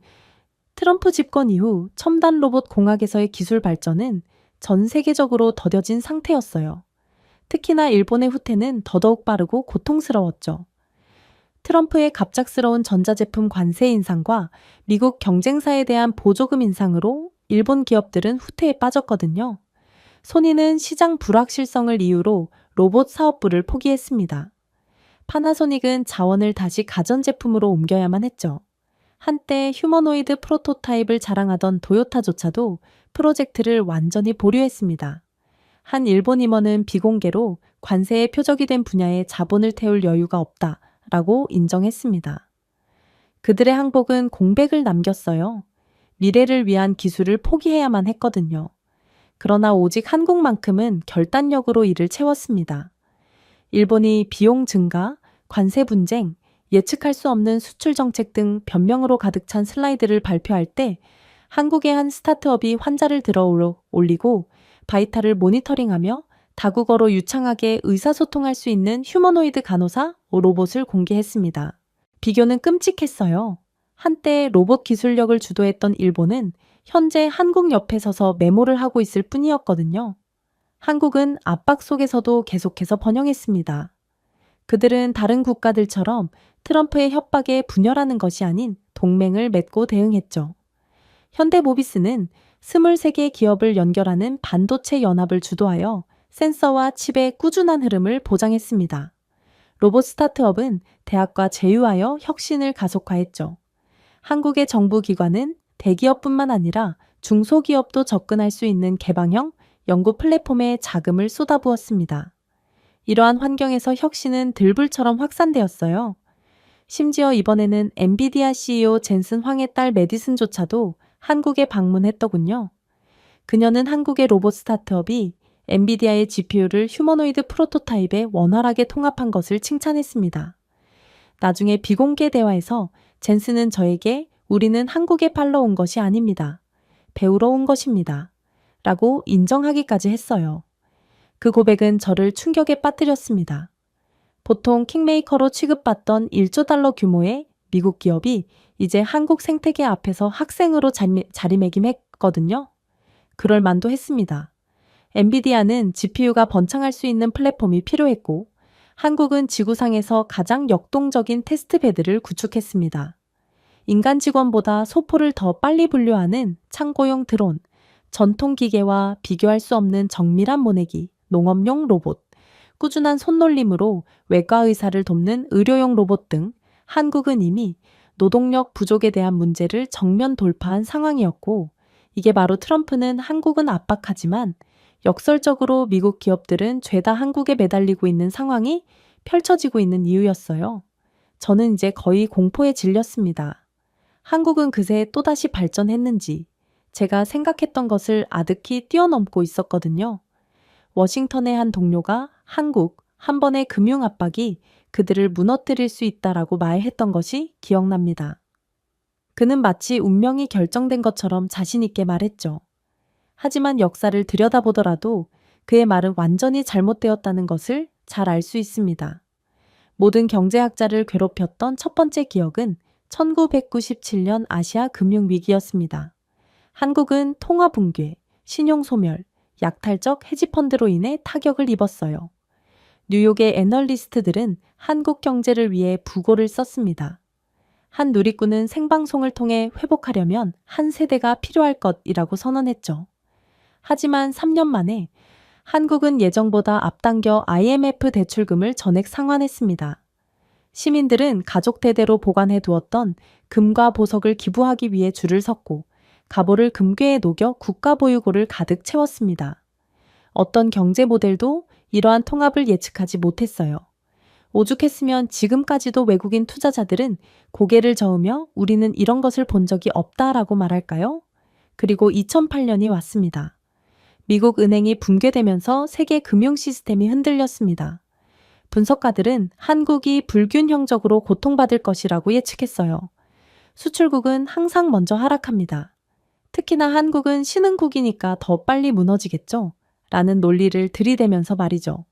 트럼프 집권 이후 첨단 로봇 공학에서의 기술 발전은 전 세계적으로 더뎌진 상태였어요. 특히나 일본의 후퇴는 더더욱 빠르고 고통스러웠죠. 트럼프의 갑작스러운 전자제품 관세 인상과 미국 경쟁사에 대한 보조금 인상으로 일본 기업들은 후퇴에 빠졌거든요. 소니는 시장 불확실성을 이유로 로봇 사업부를 포기했습니다. 파나소닉은 자원을 다시 가전제품으로 옮겨야만 했죠. 한때 휴머노이드 프로토타입을 자랑하던 도요타조차도 프로젝트를 완전히 보류했습니다. 한 일본 임원은 비공개로 관세의 표적이 된 분야에 자본을 태울 여유가 없다라고 인정했습니다. 그들의 항복은 공백을 남겼어요. 미래를 위한 기술을 포기해야만 했거든요. 그러나 오직 한국만큼은 결단력으로 이를 채웠습니다. 일본이 비용 증가, 관세 분쟁, 예측할 수 없는 수출 정책 등 변명으로 가득 찬 슬라이드를 발표할 때 한국의 한 스타트업이 환자를 들어 올리고 바이탈을 모니터링하며 다국어로 유창하게 의사소통할 수 있는 휴머노이드 간호사 로봇을 공개했습니다. 비교는 끔찍했어요. 한때 로봇 기술력을 주도했던 일본은 현재 한국 옆에 서서 메모를 하고 있을 뿐이었거든요. 한국은 압박 속에서도 계속해서 번영했습니다. 그들은 다른 국가들처럼 트럼프의 협박에 분열하는 것이 아닌 동맹을 맺고 대응했죠. 현대모비스는 23개 기업을 연결하는 반도체 연합을 주도하여 센서와 칩의 꾸준한 흐름을 보장했습니다. 로봇 스타트업은 대학과 제휴하여 혁신을 가속화했죠. 한국의 정부 기관은 대기업뿐만 아니라 중소기업도 접근할 수 있는 개방형 연구 플랫폼에 자금을 쏟아부었습니다. 이러한 환경에서 혁신은 들불처럼 확산되었어요. 심지어 이번에는 엔비디아 CEO 젠슨 황의 딸 메디슨조차도 한국에 방문했더군요. 그녀는 한국의 로봇 스타트업이 엔비디아의 GPU를 휴머노이드 프로토타입에 원활하게 통합한 것을 칭찬했습니다. 나중에 비공개 대화에서 젠슨은 저에게 우리는 한국에 팔러 온 것이 아닙니다. 배우러 온 것입니다. 라고 인정하기까지 했어요. 그 고백은 저를 충격에 빠뜨렸습니다. 보통 킹메이커로 취급받던 1조 달러 규모의 미국 기업이 이제 한국 생태계 앞에서 학생으로 자리매김했거든요. 그럴 만도 했습니다. 엔비디아는 GPU가 번창할 수 있는 플랫폼이 필요했고 한국은 지구상에서 가장 역동적인 테스트베드를 구축했습니다. 인간 직원보다 소포를 더 빨리 분류하는 창고용 드론, 전통 기계와 비교할 수 없는 정밀한 모내기, 농업용 로봇, 꾸준한 손놀림으로 외과 의사를 돕는 의료용 로봇 등 한국은 이미 노동력 부족에 대한 문제를 정면 돌파한 상황이었고 이게 바로 트럼프는 한국은 압박하지만 역설적으로 미국 기업들은 죄다 한국에 매달리고 있는 상황이 펼쳐지고 있는 이유였어요. 저는 이제 거의 공포에 질렸습니다. 한국은 그새 또다시 발전했는지 제가 생각했던 것을 아득히 뛰어넘고 있었거든요. 워싱턴의 한 동료가 한국 한 번의 금융 압박이 그들을 무너뜨릴 수 있다라고 말했던 것이 기억납니다. 그는 마치 운명이 결정된 것처럼 자신 있게 말했죠. 하지만 역사를 들여다보더라도 그의 말은 완전히 잘못되었다는 것을 잘 알 수 있습니다. 모든 경제학자를 괴롭혔던 첫 번째 기억은 1997년 아시아 금융위기였습니다. 한국은 통화 붕괴, 신용 소멸, 약탈적 헤지펀드로 인해 타격을 입었어요. 뉴욕의 애널리스트들은 한국 경제를 위해 부고를 썼습니다. 한 누리꾼은 생방송을 통해 회복하려면 한 세대가 필요할 것이라고 선언했죠. 하지만 3년 만에 한국은 예정보다 앞당겨 IMF 대출금을 전액 상환했습니다. 시민들은 가족 대대로 보관해 두었던 금과 보석을 기부하기 위해 줄을 섰고 가보를 금괴에 녹여 국가보유고를 가득 채웠습니다. 어떤 경제 모델도 이러한 통합을 예측하지 못했어요. 오죽했으면 지금까지도 외국인 투자자들은 고개를 저으며 우리는 이런 것을 본 적이 없다라고 말할까요? 그리고 2008년이 왔습니다. 미국 은행이 붕괴되면서 세계 금융 시스템이 흔들렸습니다. 분석가들은 한국이 불균형적으로 고통받을 것이라고 예측했어요. 수출국은 항상 먼저 하락합니다. 특히나 한국은 신흥국이니까 더 빨리 무너지겠죠? 라는 논리를 들이대면서 말이죠.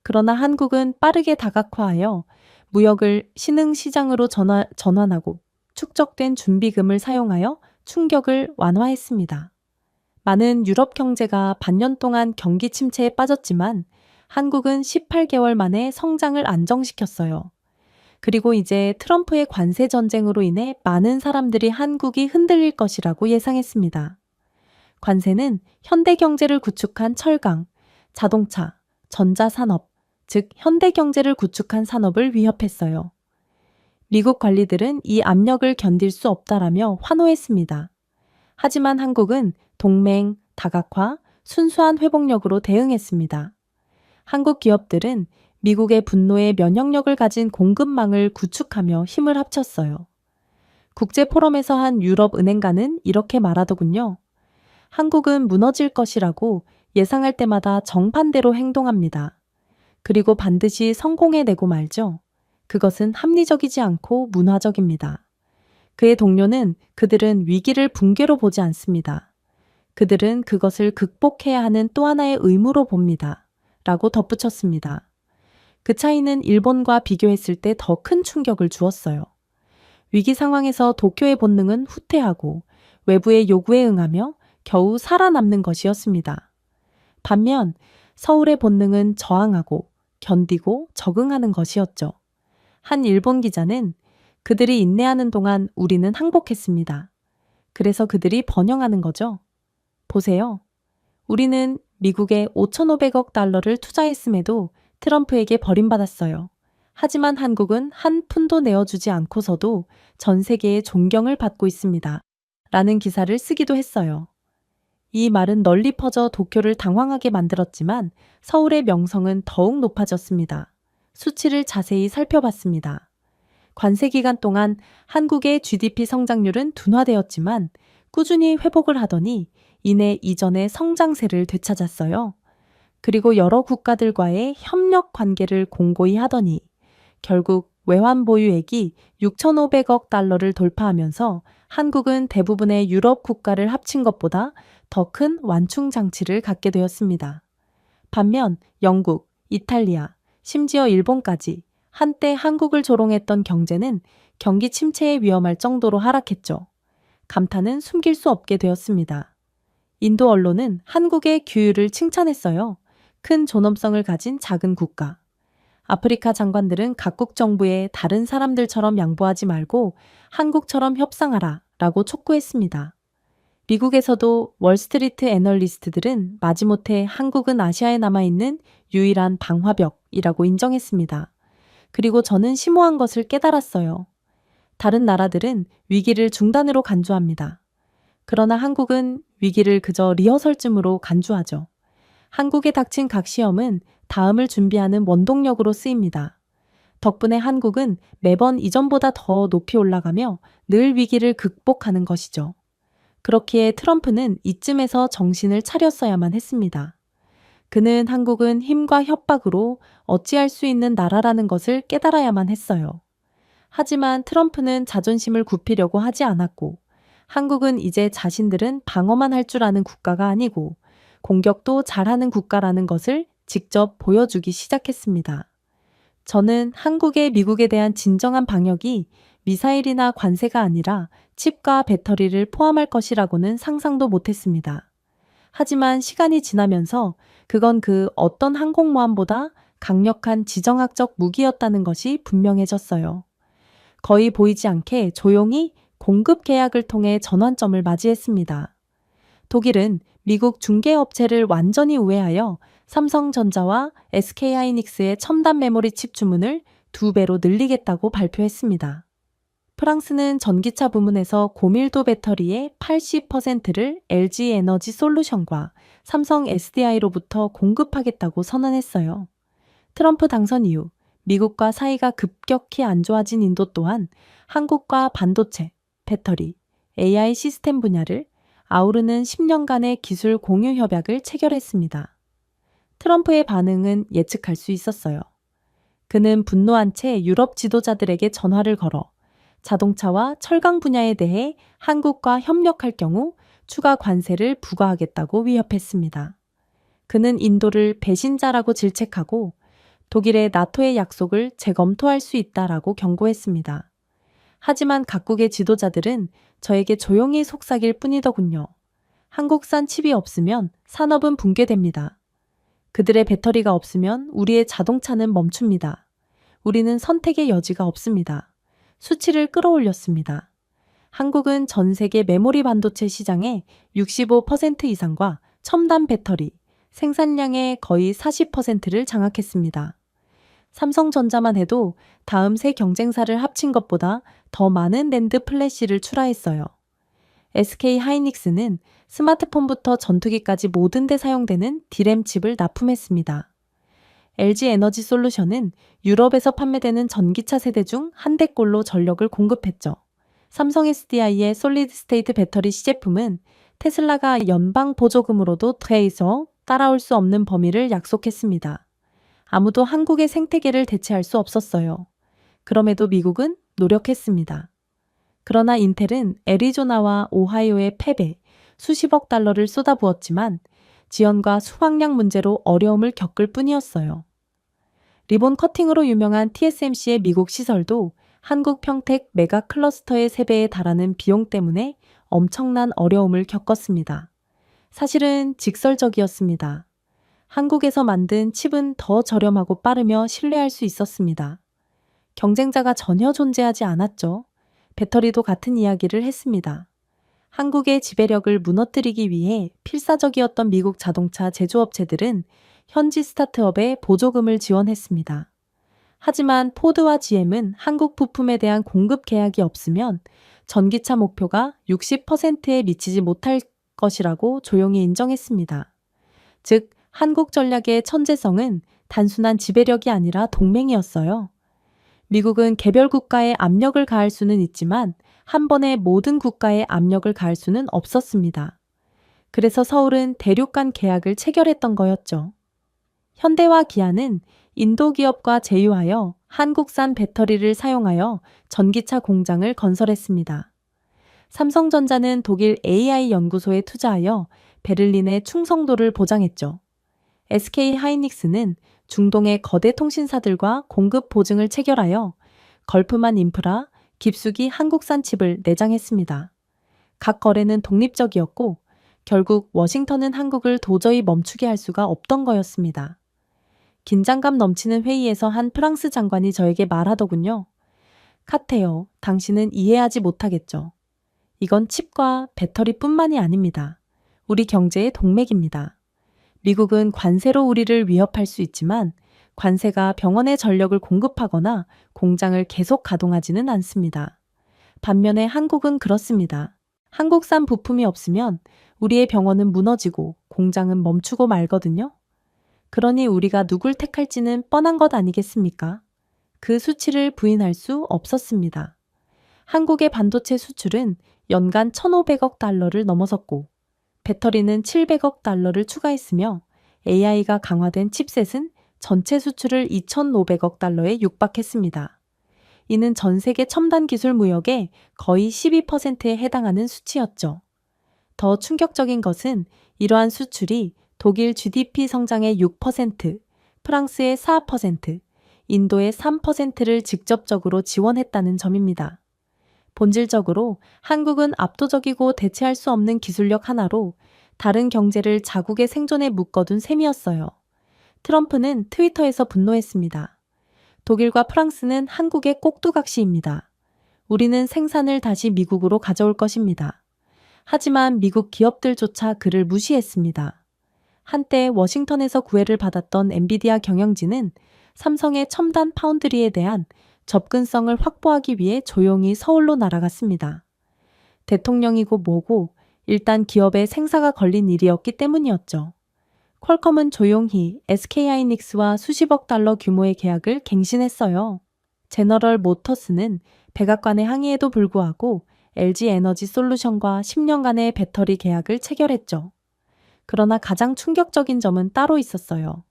그러나 한국은 빠르게 다각화하여 무역을 신흥시장으로 전환하고 축적된 준비금을 사용하여 충격을 완화했습니다. 많은 유럽 경제가 반년 동안 경기 침체에 빠졌지만 한국은 18개월 만에 성장을 안정시켰어요. 그리고 이제 트럼프의 관세 전쟁으로 인해 많은 사람들이 한국이 흔들릴 것이라고 예상했습니다. 관세는 현대 경제를 구축한 철강, 자동차, 전자산업, 즉 현대 경제를 구축한 산업을 위협했어요. 미국 관리들은 이 압력을 견딜 수 없다라며 환호했습니다. 하지만 한국은 동맹, 다각화, 순수한 회복력으로 대응했습니다. 한국 기업들은 미국의 분노에 면역력을 가진 공급망을 구축하며 힘을 합쳤어요. 국제포럼에서 한 유럽 은행가는 이렇게 말하더군요. 한국은 무너질 것이라고 예상할 때마다 정반대로 행동합니다. 그리고 반드시 성공해내고 말죠. 그것은 합리적이지 않고 문화적입니다. 그의 동료는 그들은 위기를 붕괴로 보지 않습니다. 그들은 그것을 극복해야 하는 또 하나의 의무로 봅니다. 라고 덧붙였습니다. 그 차이는 일본과 비교했을 때 더 큰 충격을 주었어요. 위기 상황에서 도쿄의 본능은 후퇴하고 외부의 요구에 응하며 겨우 살아남는 것이었습니다. 반면 서울의 본능은 저항하고 견디고 적응하는 것이었죠. 한 일본 기자는 그들이 인내하는 동안 우리는 항복했습니다. 그래서 그들이 번영하는 거죠. 보세요. 우리는 미국에 5,500억 달러를 투자했음에도 트럼프에게 버림받았어요. 하지만 한국은 한 푼도 내어주지 않고서도 전 세계의 존경을 받고 있습니다. 라는 기사를 쓰기도 했어요. 이 말은 널리 퍼져 도쿄를 당황하게 만들었지만 서울의 명성은 더욱 높아졌습니다. 수치를 자세히 살펴봤습니다. 관세 기간 동안 한국의 GDP 성장률은 둔화되었지만 꾸준히 회복을 하더니 이내 이전의 성장세를 되찾았어요. 그리고 여러 국가들과의 협력 관계를 공고히 하더니 결국 외환 보유액이 6,500억 달러를 돌파하면서 한국은 대부분의 유럽 국가를 합친 것보다 더 큰 완충 장치를 갖게 되었습니다. 반면 영국, 이탈리아, 심지어 일본까지 한때 한국을 조롱했던 경제는 경기 침체에 위험할 정도로 하락했죠. 감탄은 숨길 수 없게 되었습니다. 인도 언론은 한국의 규율을 칭찬했어요. 큰 존엄성을 가진 작은 국가. 아프리카 장관들은 각국 정부에 다른 사람들처럼 양보하지 말고 한국처럼 협상하라 라고 촉구했습니다. 미국에서도 월스트리트 애널리스트들은 마지못해 한국은 아시아에 남아있는 유일한 방화벽이라고 인정했습니다. 그리고 저는 심오한 것을 깨달았어요. 다른 나라들은 위기를 중단으로 간주합니다. 그러나 한국은 위기를 그저 리허설쯤으로 간주하죠. 한국에 닥친 각 시험은 다음을 준비하는 원동력으로 쓰입니다. 덕분에 한국은 매번 이전보다 더 높이 올라가며 늘 위기를 극복하는 것이죠. 그렇기에 트럼프는 이쯤에서 정신을 차렸어야만 했습니다. 그는 한국은 힘과 협박으로 어찌할 수 있는 나라라는 것을 깨달아야만 했어요. 하지만 트럼프는 자존심을 굽히려고 하지 않았고 한국은 이제 자신들은 방어만 할 줄 아는 국가가 아니고 공격도 잘하는 국가라는 것을 직접 보여주기 시작했습니다. 저는 한국의 미국에 대한 진정한 방역이 미사일이나 관세가 아니라 칩과 배터리를 포함할 것이라고는 상상도 못했습니다. 하지만 시간이 지나면서 그건 그 어떤 항공모함보다 강력한 지정학적 무기였다는 것이 분명해졌어요. 거의 보이지 않게 조용히 공급 계약을 통해 전환점을 맞이했습니다. 독일은 미국 중개업체를 완전히 우회하여 삼성전자와 SK하이닉스의 첨단 메모리 칩 주문을 2배로 늘리겠다고 발표했습니다. 프랑스는 전기차 부문에서 고밀도 배터리의 80%를 LG 에너지 솔루션과 삼성 SDI로부터 공급하겠다고 선언했어요. 트럼프 당선 이후 미국과 사이가 급격히 안 좋아진 인도 또한 한국과 반도체, 배터리, AI 시스템 분야를 아우르는 10년간의 기술 공유 협약을 체결했습니다. 트럼프의 반응은 예측할 수 있었어요. 그는 분노한 채 유럽 지도자들에게 전화를 걸어 자동차와 철강 분야에 대해 한국과 협력할 경우 추가 관세를 부과하겠다고 위협했습니다. 그는 인도를 배신자라고 질책하고 독일의 나토의 약속을 재검토할 수 있다라고 경고했습니다. 하지만 각국의 지도자들은 저에게 조용히 속삭일 뿐이더군요. 한국산 칩이 없으면 산업은 붕괴됩니다. 그들의 배터리가 없으면 우리의 자동차는 멈춥니다. 우리는 선택의 여지가 없습니다. 수치를 끌어올렸습니다. 한국은 전 세계 메모리 반도체 시장의 65% 이상과 첨단 배터리, 생산량의 거의 40%를 장악했습니다. 삼성전자만 해도 다음 세 경쟁사를 합친 것보다 더 많은 낸드 플래시를 출하했어요. SK하이닉스는 스마트폰부터 전투기까지 모든 데 사용되는 디램 칩을 납품했습니다. LG 에너지 솔루션은 유럽에서 판매되는 전기차 세대 중 한 대꼴로 전력을 공급했죠. 삼성 SDI의 솔리드 스테이트 배터리 시제품은 테슬라가 연방 보조금으로도 더해서 따라올 수 없는 범위를 약속했습니다. 아무도 한국의 생태계를 대체할 수 없었어요. 그럼에도 미국은 노력했습니다. 그러나 인텔은 애리조나와 오하이오의 패배, 수십억 달러를 쏟아부었지만 지연과 수확량 문제로 어려움을 겪을 뿐이었어요. 리본 커팅으로 유명한 TSMC의 미국 시설도 한국 평택 메가 클러스터의 3배에 달하는 비용 때문에 엄청난 어려움을 겪었습니다. 사실은 직설적이었습니다. 한국에서 만든 칩은 더 저렴하고 빠르며 신뢰할 수 있었습니다. 경쟁자가 전혀 존재하지 않았죠. 배터리도 같은 이야기를 했습니다. 한국의 지배력을 무너뜨리기 위해 필사적이었던 미국 자동차 제조업체들은 현지 스타트업에 보조금을 지원했습니다. 하지만 포드와 GM은 한국 부품에 대한 공급 계약이 없으면 전기차 목표가 60%에 미치지 못할 것이라고 조용히 인정했습니다. 즉, 한국 전략의 천재성은 단순한 지배력이 아니라 동맹이었어요. 미국은 개별 국가에 압력을 가할 수는 있지만 한 번에 모든 국가에 압력을 가할 수는 없었습니다. 그래서 서울은 대륙 간 계약을 체결했던 거였죠. 현대와 기아는 인도 기업과 제휴하여 한국산 배터리를 사용하여 전기차 공장을 건설했습니다. 삼성전자는 독일 AI 연구소에 투자하여 베를린의 충성도를 보장했죠. SK 하이닉스는 중동의 거대 통신사들과 공급 보증을 체결하여 걸프만 인프라, 깊숙이 한국산 칩을 내장했습니다. 각 거래는 독립적이었고 결국 워싱턴은 한국을 도저히 멈추게 할 수가 없던 거였습니다. 긴장감 넘치는 회의에서 한 프랑스 장관이 저에게 말하더군요. 카테요, 당신은 이해하지 못하겠죠. 이건 칩과 배터리뿐만이 아닙니다. 우리 경제의 동맥입니다. 미국은 관세로 우리를 위협할 수 있지만 관세가 병원에 전력을 공급하거나 공장을 계속 가동하지는 않습니다. 반면에 한국은 그렇습니다. 한국산 부품이 없으면 우리의 병원은 무너지고 공장은 멈추고 말거든요. 그러니 우리가 누굴 택할지는 뻔한 것 아니겠습니까? 그 수치를 부인할 수 없었습니다. 한국의 반도체 수출은 연간 1,500억 달러를 넘어섰고 배터리는 700억 달러를 추가했으며 AI가 강화된 칩셋은 전체 수출을 2,500억 달러에 육박했습니다. 이는 전 세계 첨단 기술 무역의 거의 12%에 해당하는 수치였죠. 더 충격적인 것은 이러한 수출이 독일 GDP 성장의 6%, 프랑스의 4%, 인도의 3%를 직접적으로 지원했다는 점입니다. 본질적으로 한국은 압도적이고 대체할 수 없는 기술력 하나로 다른 경제를 자국의 생존에 묶어둔 셈이었어요. 트럼프는 트위터에서 분노했습니다. 독일과 프랑스는 한국의 꼭두각시입니다. 우리는 생산을 다시 미국으로 가져올 것입니다. 하지만 미국 기업들조차 그를 무시했습니다. 한때 워싱턴에서 구애를 받았던 엔비디아 경영진은 삼성의 첨단 파운드리에 대한 접근성을 확보하기 위해 조용히 서울로 날아갔습니다. 대통령이고 뭐고 일단 기업의 생사가 걸린 일이었기 때문이었죠. 퀄컴은 조용히 SK하이닉스와 수십억 달러 규모의 계약을 갱신했어요. 제너럴 모터스는 백악관의 항의에도 불구하고 LG 에너지 솔루션과 10년간의 배터리 계약을 체결했죠. 그러나 가장 충격적인 점은 따로 있었어요.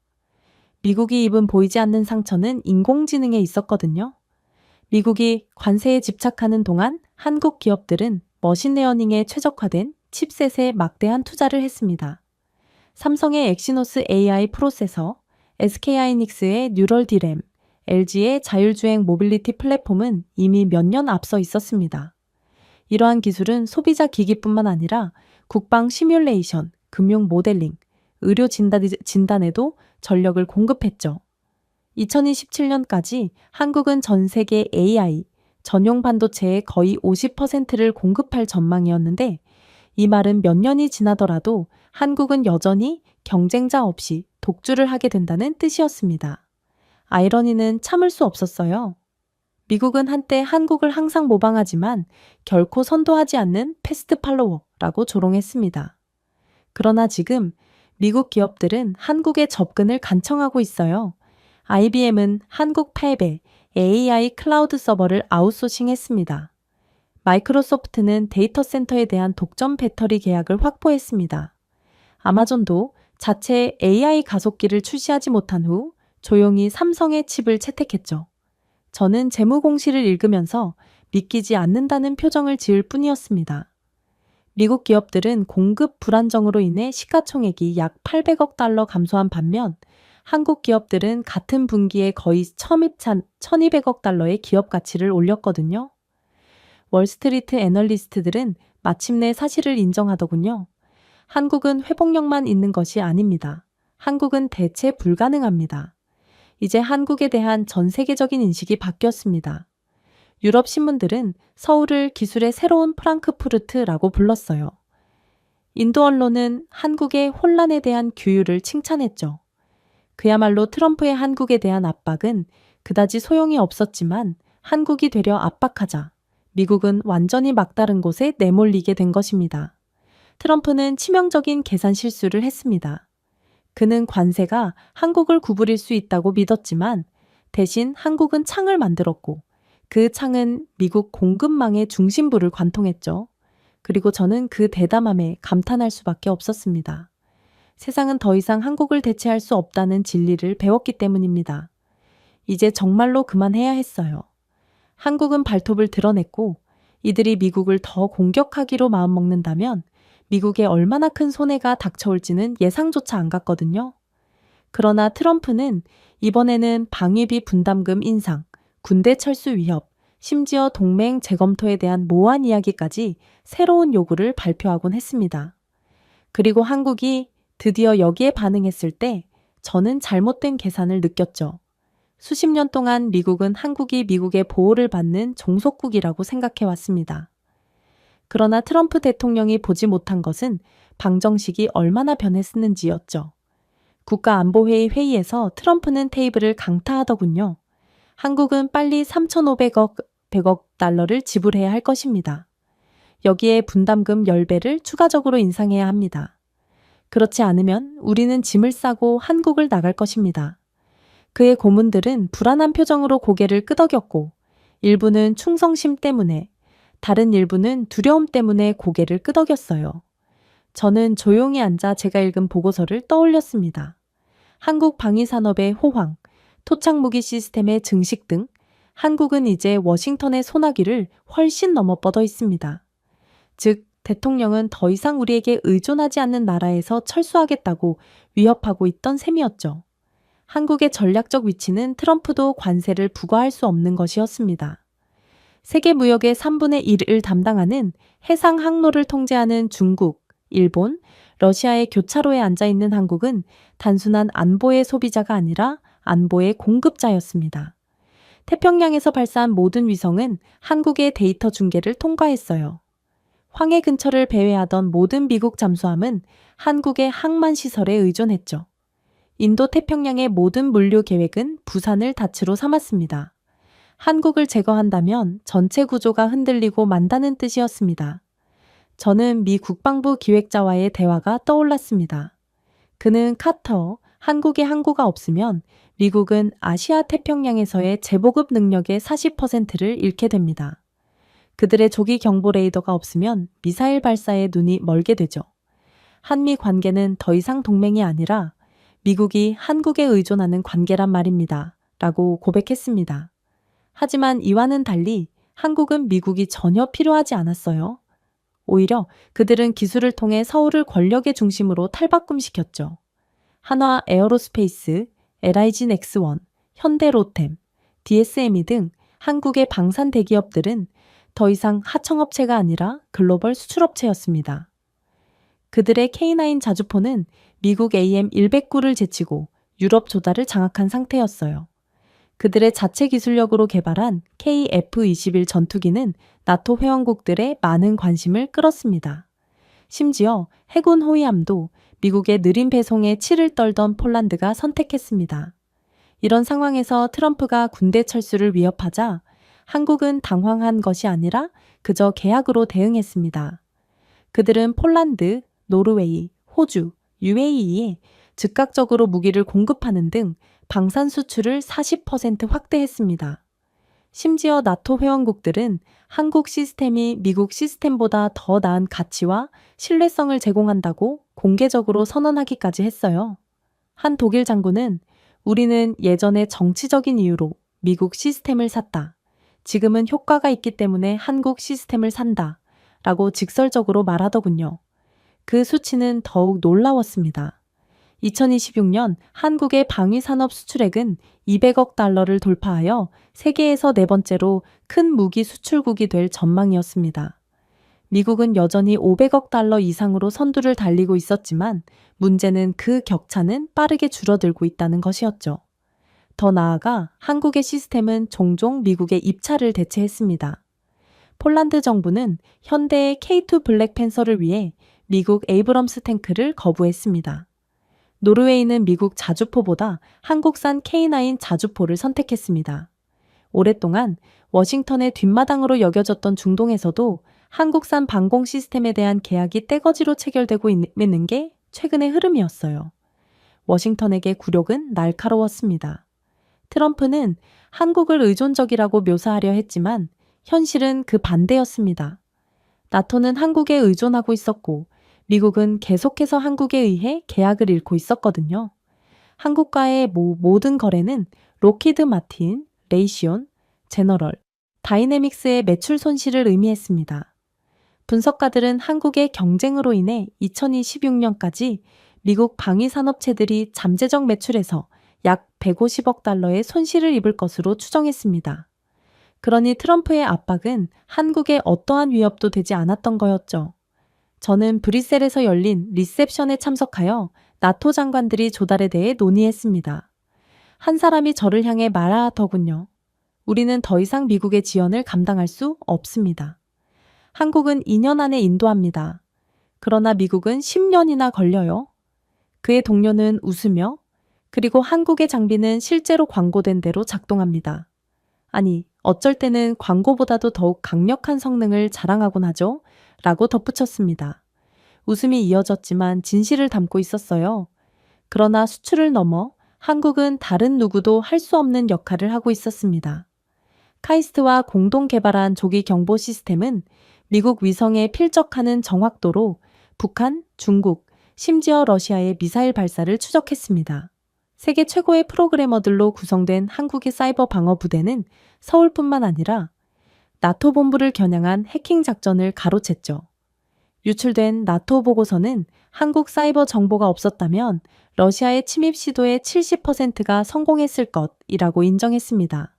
미국이 입은 보이지 않는 상처는 인공지능에 있었거든요. 미국이 관세에 집착하는 동안 한국 기업들은 머신러닝에 최적화된 칩셋에 막대한 투자를 했습니다. 삼성의 엑시노스 AI 프로세서, SK하이닉스의 뉴럴 디램, LG의 자율주행 모빌리티 플랫폼은 이미 몇 년 앞서 있었습니다. 이러한 기술은 소비자 기기뿐만 아니라 국방 시뮬레이션, 금융 모델링, 의료 진단에도 전력을 공급했죠. 2027년까지 한국은 전 세계 AI 전용 반도체의 거의 50%를 공급할 전망이었는데 이 말은 몇 년이 지나더라도 한국은 여전히 경쟁자 없이 독주를 하게 된다는 뜻이었습니다. 아이러니는 참을 수 없었어요. 미국은 한때 한국을 항상 모방하지만 결코 선도하지 않는 패스트 팔로워라고 조롱했습니다. 그러나 지금 미국 기업들은 한국의 접근을 간청하고 있어요. IBM은 한국 팹에 AI 클라우드 서버를 아웃소싱했습니다. 마이크로소프트는 데이터 센터에 대한 독점 배터리 계약을 확보했습니다. 아마존도 자체 AI 가속기를 출시하지 못한 후 조용히 삼성의 칩을 채택했죠. 저는 재무 공시를 읽으면서 믿기지 않는다는 표정을 지을 뿐이었습니다. 미국 기업들은 공급 불안정으로 인해 시가총액이 약 800억 달러 감소한 반면 한국 기업들은 같은 분기에 거의 1200억 달러의 기업 가치를 올렸거든요. 월스트리트 애널리스트들은 마침내 사실을 인정하더군요. 한국은 회복력만 있는 것이 아닙니다. 한국은 대체 불가능합니다. 이제 한국에 대한 전 세계적인 인식이 바뀌었습니다. 유럽 신문들은 서울을 기술의 새로운 프랑크푸르트라고 불렀어요. 인도 언론은 한국의 혼란에 대한 규율을 칭찬했죠. 그야말로 트럼프의 한국에 대한 압박은 그다지 소용이 없었지만 한국이 되려 압박하자 미국은 완전히 막다른 곳에 내몰리게 된 것입니다. 트럼프는 치명적인 계산 실수를 했습니다. 그는 관세가 한국을 구부릴 수 있다고 믿었지만 대신 한국은 창을 만들었고 그 창은 미국 공급망의 중심부를 관통했죠. 그리고 저는 그 대담함에 감탄할 수밖에 없었습니다. 세상은 더 이상 한국을 대체할 수 없다는 진리를 배웠기 때문입니다. 이제 정말로 그만해야 했어요. 한국은 발톱을 드러냈고 이들이 미국을 더 공격하기로 마음먹는다면 미국에 얼마나 큰 손해가 닥쳐올지는 예상조차 안 갔거든요. 그러나 트럼프는 이번에는 방위비 분담금 인상, 군대 철수 위협, 심지어 동맹 재검토에 대한 모호한 이야기까지 새로운 요구를 발표하곤 했습니다. 그리고 한국이 드디어 여기에 반응했을 때 저는 잘못된 계산을 느꼈죠. 수십 년 동안 미국은 한국이 미국의 보호를 받는 종속국이라고 생각해 왔습니다. 그러나 트럼프 대통령이 보지 못한 것은 방정식이 얼마나 변했는지였죠. 국가안보회의 회의에서 트럼프는 테이블을 강타하더군요. 한국은 빨리 3,500억, 100억 달러를 지불해야 할 것입니다. 여기에 분담금 10배를 추가적으로 인상해야 합니다. 그렇지 않으면 우리는 짐을 싸고 한국을 나갈 것입니다. 그의 고문들은 불안한 표정으로 고개를 끄덕였고 일부는 충성심 때문에 다른 일부는 두려움 때문에 고개를 끄덕였어요. 저는 조용히 앉아 제가 읽은 보고서를 떠올렸습니다. 한국 방위산업의 호황, 토착무기 시스템의 증식 등 한국은 이제 워싱턴의 소나기를 훨씬 넘어 뻗어 있습니다. 즉, 대통령은 더 이상 우리에게 의존하지 않는 나라에서 철수하겠다고 위협하고 있던 셈이었죠. 한국의 전략적 위치는 트럼프도 관세를 부과할 수 없는 것이었습니다. 세계 무역의 3분의 1을 담당하는 해상 항로를 통제하는 중국, 일본, 러시아의 교차로에 앉아 있는 한국은 단순한 안보의 소비자가 아니라 안보의 공급자였습니다. 태평양에서 발사한 모든 위성은 한국의 데이터 중계를 통과했어요. 황해 근처를 배회하던 모든 미국 잠수함은 한국의 항만 시설에 의존했죠. 인도 태평양의 모든 물류 계획은 부산을 닻으로 삼았습니다. 한국을 제거한다면 전체 구조가 흔들리고 만다는 뜻이었습니다. 저는 미 국방부 기획자와의 대화가 떠올랐습니다. 그는 카터, 한국의 항구가 없으면 미국은 아시아 태평양에서의 재보급 능력의 40%를 잃게 됩니다. 그들의 조기 경보 레이더가 없으면 미사일 발사에 눈이 멀게 되죠. 한미 관계는 더 이상 동맹이 아니라 미국이 한국에 의존하는 관계란 말입니다. 라고 고백했습니다. 하지만 이와는 달리 한국은 미국이 전혀 필요하지 않았어요. 오히려 그들은 기술을 통해 서울을 권력의 중심으로 탈바꿈시켰죠. 한화 에어로스페이스, LIG 넥스원, 현대로템, DSME 등 한국의 방산 대기업들은 더 이상 하청업체가 아니라 글로벌 수출업체였습니다. 그들의 K9 자주포는 미국 AM-109를 제치고 유럽 조달을 장악한 상태였어요. 그들의 자체 기술력으로 개발한 KF-21 전투기는 나토 회원국들의 많은 관심을 끌었습니다. 심지어 해군 호위함도 미국의 느린 배송에 치를 떨던 폴란드가 선택했습니다. 이런 상황에서 트럼프가 군대 철수를 위협하자 한국은 당황한 것이 아니라 그저 계약으로 대응했습니다. 그들은 폴란드, 노르웨이, 호주, UAE에 즉각적으로 무기를 공급하는 등 방산 수출을 40% 확대했습니다. 심지어 나토 회원국들은 한국 시스템이 미국 시스템보다 더 나은 가치와 신뢰성을 제공한다고 공개적으로 선언하기까지 했어요. 한 독일 장군은 우리는 예전에 정치적인 이유로 미국 시스템을 샀다. 지금은 효과가 있기 때문에 한국 시스템을 산다. 라고 직설적으로 말하더군요. 그 수치는 더욱 놀라웠습니다. 2026년 한국의 방위산업 수출액은 200억 달러를 돌파하여 세계에서 네 번째로 큰 무기 수출국이 될 전망이었습니다. 미국은 여전히 500억 달러 이상으로 선두를 달리고 있었지만 문제는 그 격차는 빠르게 줄어들고 있다는 것이었죠. 더 나아가 한국의 시스템은 종종 미국의 입찰을 대체했습니다. 폴란드 정부는 현대의 K2 블랙팬서를 위해 미국 에이브럼스 탱크를 거부했습니다. 노르웨이는 미국 자주포보다 한국산 K9 자주포를 선택했습니다. 오랫동안 워싱턴의 뒷마당으로 여겨졌던 중동에서도 한국산 방공 시스템에 대한 계약이 떼거지로 체결되고 있는 게 최근의 흐름이었어요. 워싱턴에게 굴욕은 날카로웠습니다. 트럼프는 한국을 의존적이라고 묘사하려 했지만 현실은 그 반대였습니다. 나토는 한국에 의존하고 있었고 미국은 계속해서 한국에 의해 계약을 잃고 있었거든요. 한국과의 모든 거래는 로키드 마틴, 레이시온, 제너럴, 다이내믹스의 매출 손실을 의미했습니다. 분석가들은 한국의 경쟁으로 인해 2026년까지 미국 방위 산업체들이 잠재적 매출에서 약 150억 달러의 손실을 입을 것으로 추정했습니다. 그러니 트럼프의 압박은 한국에 어떠한 위협도 되지 않았던 거였죠. 저는 브뤼셀에서 열린 리셉션에 참석하여 나토 장관들이 조달에 대해 논의했습니다. 한 사람이 저를 향해 말하더군요. 우리는 더 이상 미국의 지원을 감당할 수 없습니다. 한국은 2년 안에 인도합니다. 그러나 미국은 10년이나 걸려요. 그의 동료는 웃으며 그리고 한국의 장비는 실제로 광고된 대로 작동합니다. 아니, 어쩔 때는 광고보다도 더욱 강력한 성능을 자랑하곤 하죠. 라고 덧붙였습니다. 웃음이 이어졌지만 진실을 담고 있었어요. 그러나 수출을 넘어 한국은 다른 누구도 할 수 없는 역할을 하고 있었습니다. 카이스트와 공동 개발한 조기 경보 시스템은 미국 위성에 필적하는 정확도로 북한, 중국, 심지어 러시아의 미사일 발사를 추적했습니다. 세계 최고의 프로그래머들로 구성된 한국의 사이버 방어 부대는 서울뿐만 아니라 나토 본부를 겨냥한 해킹 작전을 가로챘죠. 유출된 나토 보고서는 한국 사이버 정보가 없었다면 러시아의 침입 시도의 70%가 성공했을 것이라고 인정했습니다.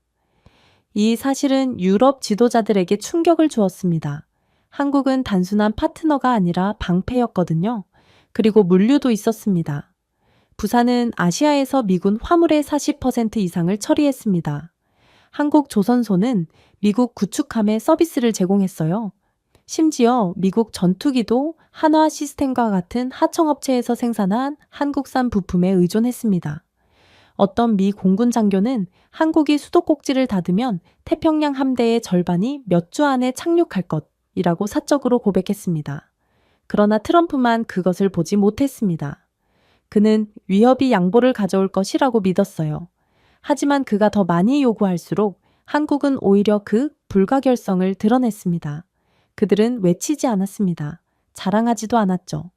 이 사실은 유럽 지도자들에게 충격을 주었습니다. 한국은 단순한 파트너가 아니라 방패였거든요. 그리고 물류도 있었습니다. 부산은 아시아에서 미군 화물의 40% 이상을 처리했습니다. 한국 조선소는 미국 구축함에 서비스를 제공했어요. 심지어 미국 전투기도 한화 시스템과 같은 하청업체에서 생산한 한국산 부품에 의존했습니다. 어떤 미 공군 장교는 한국이 수도꼭지를 닫으면 태평양 함대의 절반이 몇 주 안에 착륙할 것이라고 사적으로 고백했습니다. 그러나 트럼프만 그것을 보지 못했습니다. 그는 위협이 양보를 가져올 것이라고 믿었어요. 하지만 그가 더 많이 요구할수록 한국은 오히려 그 불가결성을 드러냈습니다. 그들은 외치지 않았습니다. 자랑하지도 않았죠.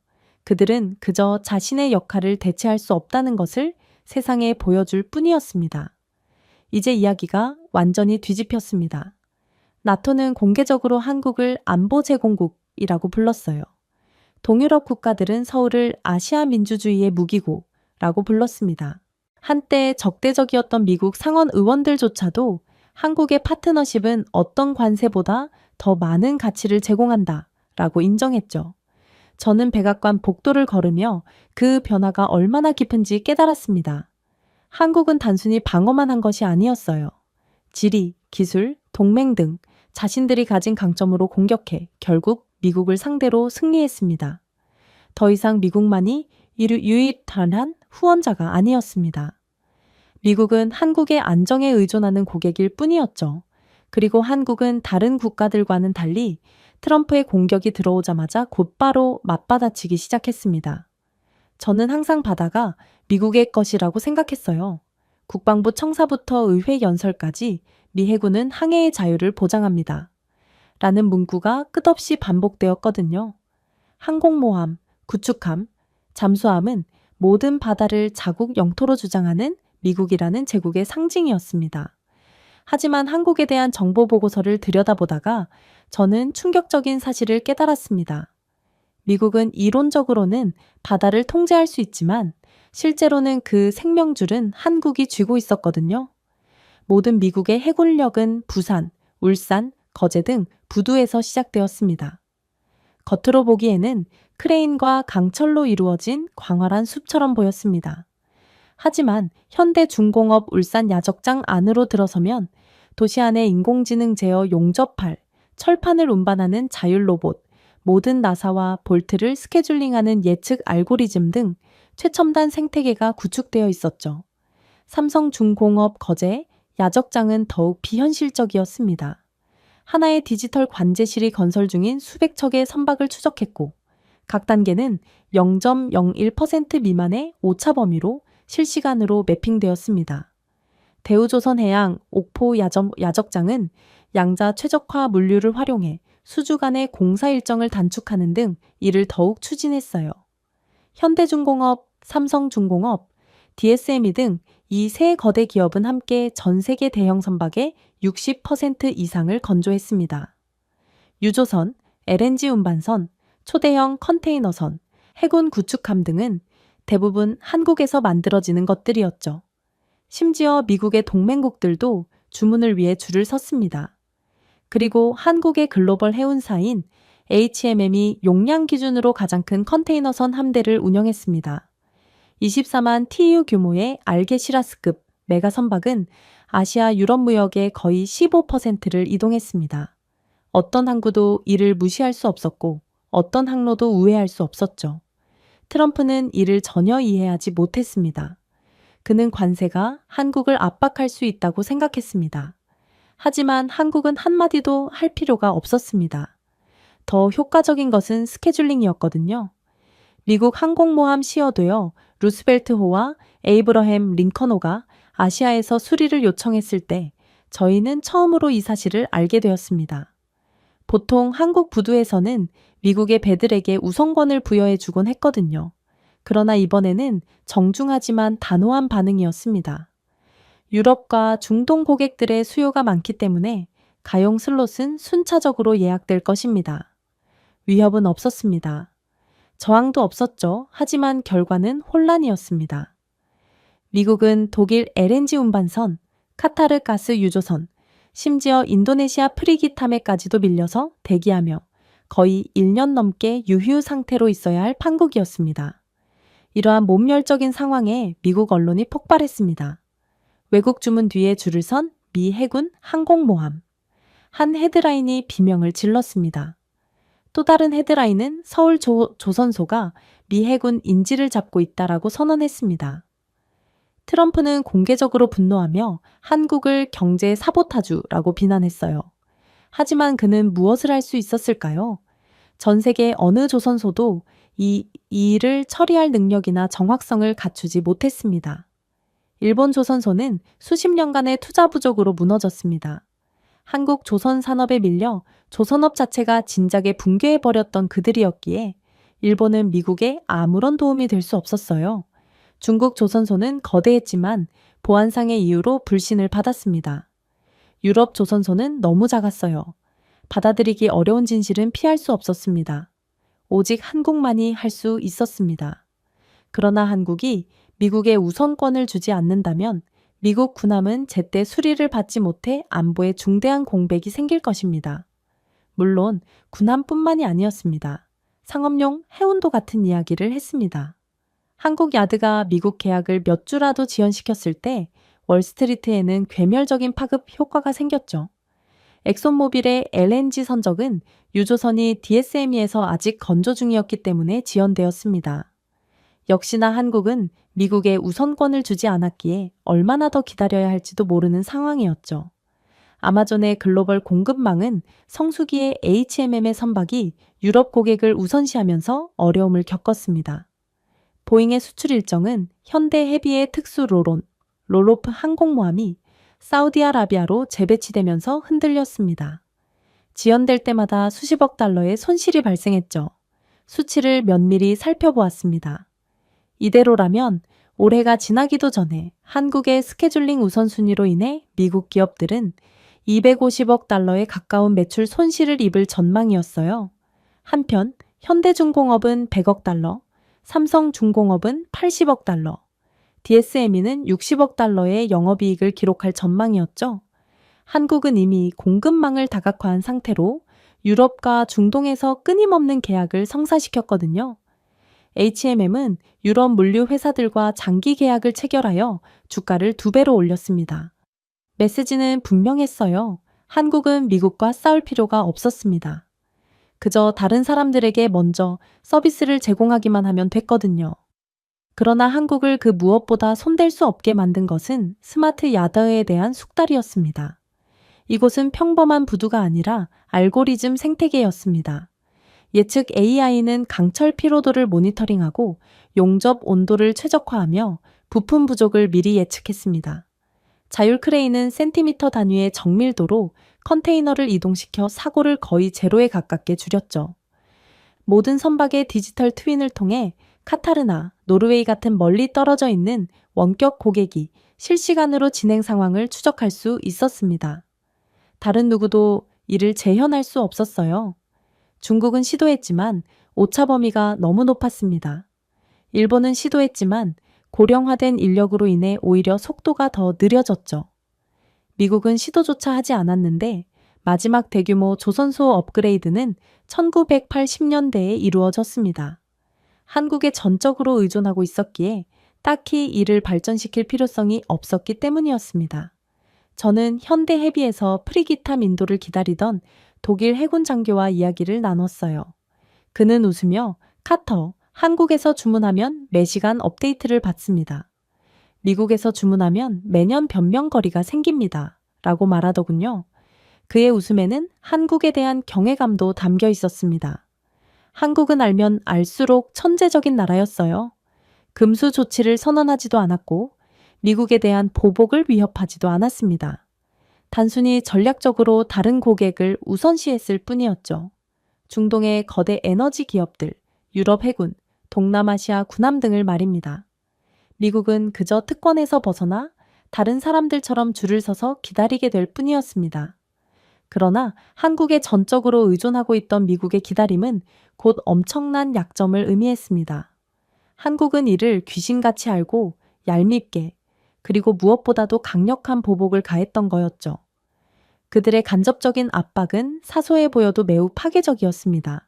그들은 그저 자신의 역할을 대체할 수 없다는 것을 세상에 보여줄 뿐이었습니다. 이제 이야기가 완전히 뒤집혔습니다. 나토는 공개적으로 한국을 안보 제공국이라고 불렀어요. 동유럽 국가들은 서울을 아시아 민주주의의 무기고라고 불렀습니다. 한때 적대적이었던 미국 상원 의원들조차도 한국의 파트너십은 어떤 관세보다 더 많은 가치를 제공한다 라고 인정했죠. 저는 백악관 복도를 걸으며 그 변화가 얼마나 깊은지 깨달았습니다. 한국은 단순히 방어만 한 것이 아니었어요. 지리, 기술, 동맹 등 자신들이 가진 강점으로 공격해 결국 미국을 상대로 승리했습니다. 더 이상 미국만이 유일한 후원자가 아니었습니다. 미국은 한국의 안정에 의존하는 고객일 뿐이었죠. 그리고 한국은 다른 국가들과는 달리 트럼프의 공격이 들어오자마자 곧바로 맞받아치기 시작했습니다. 저는 항상 바다가 미국의 것이라고 생각했어요. 국방부 청사부터 의회 연설까지 미 해군은 항해의 자유를 보장합니다. 라는 문구가 끝없이 반복되었거든요. 항공모함, 구축함, 잠수함은 모든 바다를 자국 영토로 주장하는 미국이라는 제국의 상징이었습니다. 하지만 한국에 대한 정보 보고서를 들여다보다가 저는 충격적인 사실을 깨달았습니다. 미국은 이론적으로는 바다를 통제할 수 있지만 실제로는 그 생명줄은 한국이 쥐고 있었거든요. 모든 미국의 해군력은 부산, 울산, 거제 등 부두에서 시작되었습니다. 겉으로 보기에는 크레인과 강철로 이루어진 광활한 숲처럼 보였습니다. 하지만 현대중공업 울산 야적장 안으로 들어서면 도시 안에 인공지능 제어 용접할, 철판을 운반하는 자율 로봇, 모든 나사와 볼트를 스케줄링하는 예측 알고리즘 등 최첨단 생태계가 구축되어 있었죠. 삼성중공업 거제 야적장은 더욱 비현실적이었습니다. 하나의 디지털 관제실이 건설 중인 수백 척의 선박을 추적했고, 각 단계는 0.01% 미만의 오차 범위로 실시간으로 매핑되었습니다. 대우조선해양 옥포 야적장은 양자 최적화 물류를 활용해 수주 간의 공사 일정을 단축하는 등 이를 더욱 추진했어요. 현대중공업, 삼성중공업, DSME 등 이 세 거대 기업은 함께 전 세계 대형 선박의 60% 이상을 건조했습니다. 유조선, LNG 운반선, 초대형 컨테이너선, 해군 구축함 등은 대부분 한국에서 만들어지는 것들이었죠. 심지어 미국의 동맹국들도 주문을 위해 줄을 섰습니다. 그리고 한국의 글로벌 해운사인 HMM이 용량 기준으로 가장 큰 컨테이너선 함대를 운영했습니다. 24만 TEU 규모의 알게시라스급 메가 선박은 아시아 유럽 무역의 거의 15%를 이동했습니다. 어떤 항구도 이를 무시할 수 없었고 어떤 항로도 우회할 수 없었죠. 트럼프는 이를 전혀 이해하지 못했습니다. 그는 관세가 한국을 압박할 수 있다고 생각했습니다. 하지만 한국은 한마디도 할 필요가 없었습니다. 더 효과적인 것은 스케줄링이었거든요. 미국 항공모함 시어되어 루스벨트호와 에이브러햄 링컨호가 아시아에서 수리를 요청했을 때 저희는 처음으로 이 사실을 알게 되었습니다. 보통 한국 부두에서는 미국의 배들에게 우선권을 부여해 주곤 했거든요. 그러나 이번에는 정중하지만 단호한 반응이었습니다. 유럽과 중동 고객들의 수요가 많기 때문에 가용 슬롯은 순차적으로 예약될 것입니다. 위협은 없었습니다. 저항도 없었죠. 하지만 결과는 혼란이었습니다. 미국은 독일 LNG 운반선, 카타르 가스 유조선, 심지어 인도네시아 프리기타메까지도 밀려서 대기하며 거의 1년 넘게 유휴 상태로 있어야 할 판국이었습니다. 이러한 몸멸적인 상황에 미국 언론이 폭발했습니다. 외국 주문 뒤에 줄을 선 미 해군 항공모함. 한 헤드라인이 비명을 질렀습니다. 또 다른 헤드라인은 서울 조선소가 미 해군 인지를 잡고 있다라고 선언했습니다. 트럼프는 공개적으로 분노하며 한국을 경제 사보타주라고 비난했어요. 하지만 그는 무엇을 할 수 있었을까요? 전 세계 어느 조선소도 이 일을 처리할 능력이나 정확성을 갖추지 못했습니다. 일본 조선소는 수십 년간의 투자 부족으로 무너졌습니다. 한국 조선 산업에 밀려 조선업 자체가 진작에 붕괴해버렸던 그들이었기에 일본은 미국에 아무런 도움이 될 수 없었어요. 중국 조선소는 거대했지만 보안상의 이유로 불신을 받았습니다. 유럽 조선소는 너무 작았어요. 받아들이기 어려운 진실은 피할 수 없었습니다. 오직 한국만이 할 수 있었습니다. 그러나 한국이 미국에 우선권을 주지 않는다면 미국 군함은 제때 수리를 받지 못해 안보에 중대한 공백이 생길 것입니다. 물론 군함뿐만이 아니었습니다. 상업용 해운도 같은 이야기를 했습니다. 한국 야드가 미국 계약을 몇 주라도 지연시켰을 때 월스트리트에는 괴멸적인 파급 효과가 생겼죠. 엑손모빌의 LNG 선적은 유조선이 DSME에서 아직 건조 중이었기 때문에 지연되었습니다. 역시나 한국은 미국에 우선권을 주지 않았기에 얼마나 더 기다려야 할지도 모르는 상황이었죠. 아마존의 글로벌 공급망은 성수기의 HMM의 선박이 유럽 고객을 우선시하면서 어려움을 겪었습니다. 보잉의 수출 일정은 현대 헤비의 특수 롤로프 항공모함이 사우디아라비아로 재배치되면서 흔들렸습니다. 지연될 때마다 수십억 달러의 손실이 발생했죠. 수치를 면밀히 살펴보았습니다. 이대로라면 올해가 지나기도 전에 한국의 스케줄링 우선순위로 인해 미국 기업들은 250억 달러에 가까운 매출 손실을 입을 전망이었어요. 한편 현대중공업은 100억 달러, 삼성중공업은 80억 달러, DSME는 60억 달러의 영업이익을 기록할 전망이었죠. 한국은 이미 공급망을 다각화한 상태로 유럽과 중동에서 끊임없는 계약을 성사시켰거든요. HMM은 유럽 물류 회사들과 장기 계약을 체결하여 주가를 2배로 올렸습니다. 메시지는 분명했어요. 한국은 미국과 싸울 필요가 없었습니다. 그저 다른 사람들에게 먼저 서비스를 제공하기만 하면 됐거든요. 그러나 한국을 그 무엇보다 손댈 수 없게 만든 것은 스마트 야드에 대한 숙달이었습니다. 이곳은 평범한 부두가 아니라 알고리즘 생태계였습니다. 예측 AI는 강철 피로도를 모니터링하고 용접 온도를 최적화하며 부품 부족을 미리 예측했습니다. 자율 크레인은 센티미터 단위의 정밀도로 컨테이너를 이동시켜 사고를 거의 제로에 가깝게 줄였죠. 모든 선박의 디지털 트윈을 통해 카타르나, 노르웨이 같은 멀리 떨어져 있는 원격 고객이 실시간으로 진행 상황을 추적할 수 있었습니다. 다른 누구도 이를 재현할 수 없었어요. 중국은 시도했지만 오차 범위가 너무 높았습니다. 일본은 시도했지만 고령화된 인력으로 인해 오히려 속도가 더 느려졌죠. 미국은 시도조차 하지 않았는데 마지막 대규모 조선소 업그레이드는 1980년대에 이루어졌습니다. 한국에 전적으로 의존하고 있었기에 딱히 이를 발전시킬 필요성이 없었기 때문이었습니다. 저는 현대 헤비에서 프리기타 인도를 기다리던 독일 해군 장교와 이야기를 나눴어요. 그는 웃으며 카터, 한국에서 주문하면 매시간 업데이트를 받습니다. 미국에서 주문하면 매년 변명거리가 생깁니다. 라고 말하더군요. 그의 웃음에는 한국에 대한 경외감도 담겨 있었습니다. 한국은 알면 알수록 천재적인 나라였어요. 금수 조치를 선언하지도 않았고 미국에 대한 보복을 위협하지도 않았습니다. 단순히 전략적으로 다른 고객을 우선시했을 뿐이었죠. 중동의 거대 에너지 기업들, 유럽 해군, 동남아시아 군함 등을 말입니다. 미국은 그저 특권에서 벗어나 다른 사람들처럼 줄을 서서 기다리게 될 뿐이었습니다. 그러나 한국에 전적으로 의존하고 있던 미국의 기다림은 곧 엄청난 약점을 의미했습니다. 한국은 이를 귀신같이 알고 얄밉게 그리고 무엇보다도 강력한 보복을 가했던 거였죠. 그들의 간접적인 압박은 사소해 보여도 매우 파괴적이었습니다.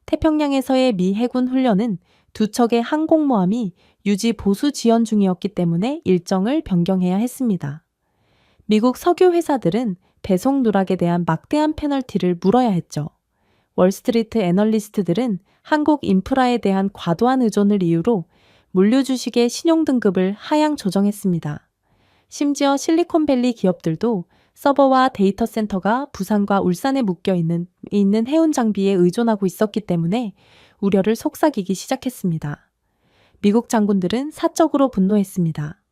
태평양에서의 미 해군 훈련은 2척의 항공모함이 유지 보수 지연 중이었기 때문에 일정을 변경해야 했습니다. 미국 석유 회사들은 배송 누락에 대한 막대한 페널티를 물어야 했죠. 월스트리트 애널리스트들은 한국 인프라에 대한 과도한 의존을 이유로 물류 주식의 신용 등급을 하향 조정했습니다. 심지어 실리콘밸리 기업들도 서버와 데이터 센터가 부산과 울산에 묶여 있는 해운 장비에 의존하고 있었기 때문에 우려를 속삭이기 시작했습니다. 미국 장군들은 사적으로 분노했습니다.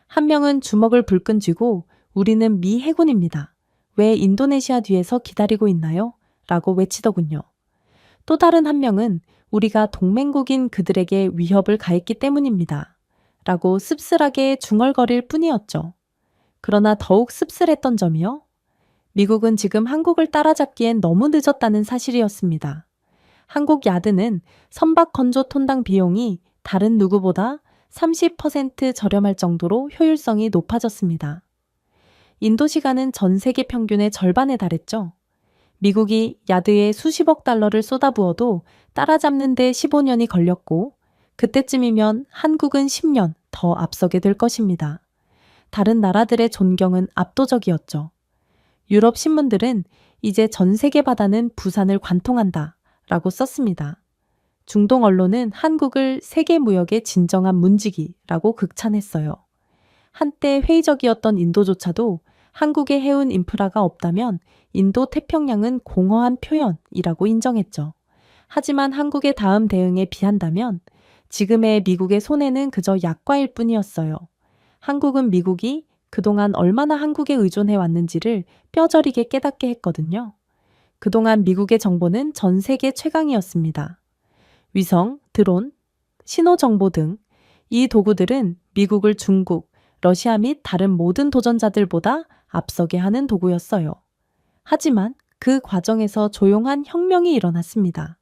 한 명은 주먹을 불끈 쥐고 우리는 미 해군입니다. 왜 인도네시아 뒤에서 기다리고 있나요? 라고 외치더군요. 또 다른 한 명은 우리가 동맹국인 그들에게 위협을 가했기 때문입니다. 라고 씁쓸하게 중얼거릴 뿐이었죠. 그러나 더욱 씁쓸했던 점이요. 미국은 지금 한국을 따라잡기엔 너무 늦었다는 사실이었습니다. 한국 야드는 선박 건조 톤당 비용이 다른 누구보다 30% 저렴할 정도로 효율성이 높아졌습니다. 인도 시간은 전 세계 평균의 절반에 달했죠. 미국이 야드에 수십억 달러를 쏟아부어도 따라잡는 데 15년이 걸렸고 그때쯤이면 한국은 10년 더 앞서게 될 것입니다. 다른 나라들의 존경은 압도적이었죠. 유럽 신문들은 이제 전 세계 바다는 부산을 관통한다 라고 썼습니다. 중동 언론은 한국을 세계 무역의 진정한 문지기라고 극찬했어요. 한때 회의적이었던 인도조차도 한국의 해운 인프라가 없다면 인도 태평양은 공허한 표현이라고 인정했죠. 하지만 한국의 다음 대응에 비한다면 지금의 미국의 손해는 그저 약과일 뿐이었어요. 한국은 미국이 그동안 얼마나 한국에 의존해 왔는지를 뼈저리게 깨닫게 했거든요. 그동안 미국의 정보는 전 세계 최강이었습니다. 위성, 드론, 신호정보 등 이 도구들은 미국을 중국, 러시아 및 다른 모든 도전자들보다 앞서게 하는 도구였어요. 하지만 그 과정에서 조용한 혁명이 일어났습니다.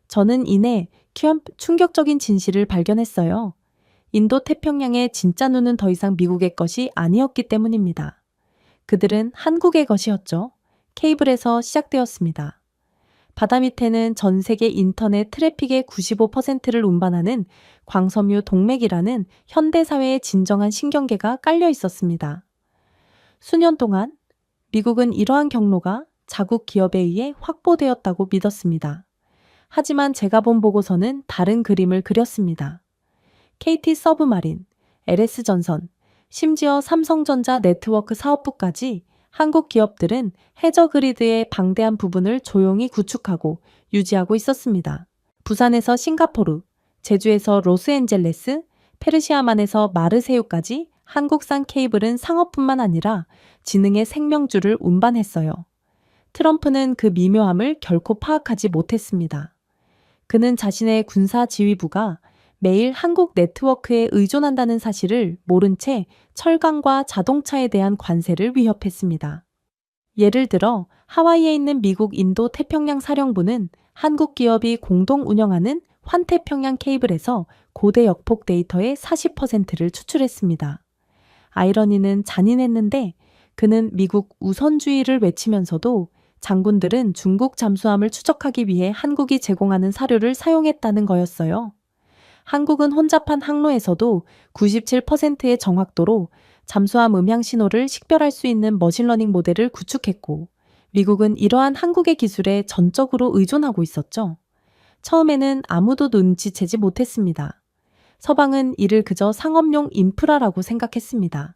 저는 이내 충격적인 진실을 발견했어요. 인도 태평양의 진짜 눈은 더 이상 미국의 것이 아니었기 때문입니다. 그들은 한국의 것이었죠. 케이블에서 시작되었습니다. 바다 밑에는 전 세계 인터넷 트래픽의 95%를 운반하는 광섬유 동맥이라는 현대사회의 진정한 신경계가 깔려 있었습니다. 수년 동안 미국은 이러한 경로가 자국 기업에 의해 확보되었다고 믿었습니다. 하지만 제가 본 보고서는 다른 그림을 그렸습니다. KT 서브마린, LS전선, 심지어 삼성전자 네트워크 사업부까지 한국 기업들은 해저 그리드의 방대한 부분을 조용히 구축하고 유지하고 있었습니다. 부산에서 싱가포르, 제주에서 로스앤젤레스, 페르시아만에서 마르세유까지 한국산 케이블은 상업뿐만 아니라 지능의 생명줄을 운반했어요. 트럼프는 그 미묘함을 결코 파악하지 못했습니다. 그는 자신의 군사 지휘부가 매일 한국 네트워크에 의존한다는 사실을 모른 채 철강과 자동차에 대한 관세를 위협했습니다. 예를 들어 하와이에 있는 미국 인도 태평양 사령부는 한국 기업이 공동 운영하는 환태평양 케이블에서 고대 역폭 데이터의 40%를 추출했습니다. 아이러니는 잔인했는데 그는 미국 우선주의를 외치면서도 장군들은 중국 잠수함을 추적하기 위해 한국이 제공하는 사료를 사용했다는 거였어요. 한국은 혼잡한 항로에서도 97%의 정확도로 잠수함 음향 신호를 식별할 수 있는 머신러닝 모델을 구축했고, 미국은 이러한 한국의 기술에 전적으로 의존하고 있었죠. 처음에는 아무도 눈치채지 못했습니다. 서방은 이를 그저 상업용 인프라라고 생각했습니다.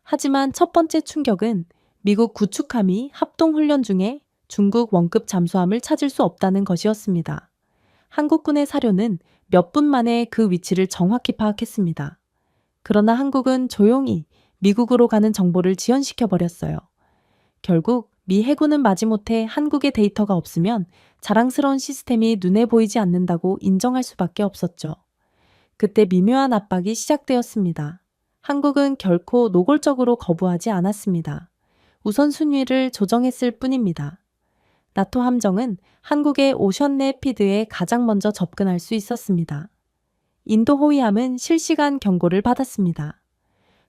하지만 첫 번째 충격은 미국 구축함이 합동훈련 중에 중국 원급 잠수함을 찾을 수 없다는 것이었습니다. 한국군의 사료는 몇 분 만에 그 위치를 정확히 파악했습니다. 그러나 한국은 조용히 미국으로 가는 정보를 지연시켜 버렸어요. 결국 미 해군은 마지못해 한국의 데이터가 없으면 자랑스러운 시스템이 눈에 보이지 않는다고 인정할 수밖에 없었죠. 그때 미묘한 압박이 시작되었습니다. 한국은 결코 노골적으로 거부하지 않았습니다. 우선순위를 조정했을 뿐입니다. 나토 함정은 한국의 오션내 피드에 가장 먼저 접근할 수 있었습니다. 인도 호위함은 실시간 경고를 받았습니다.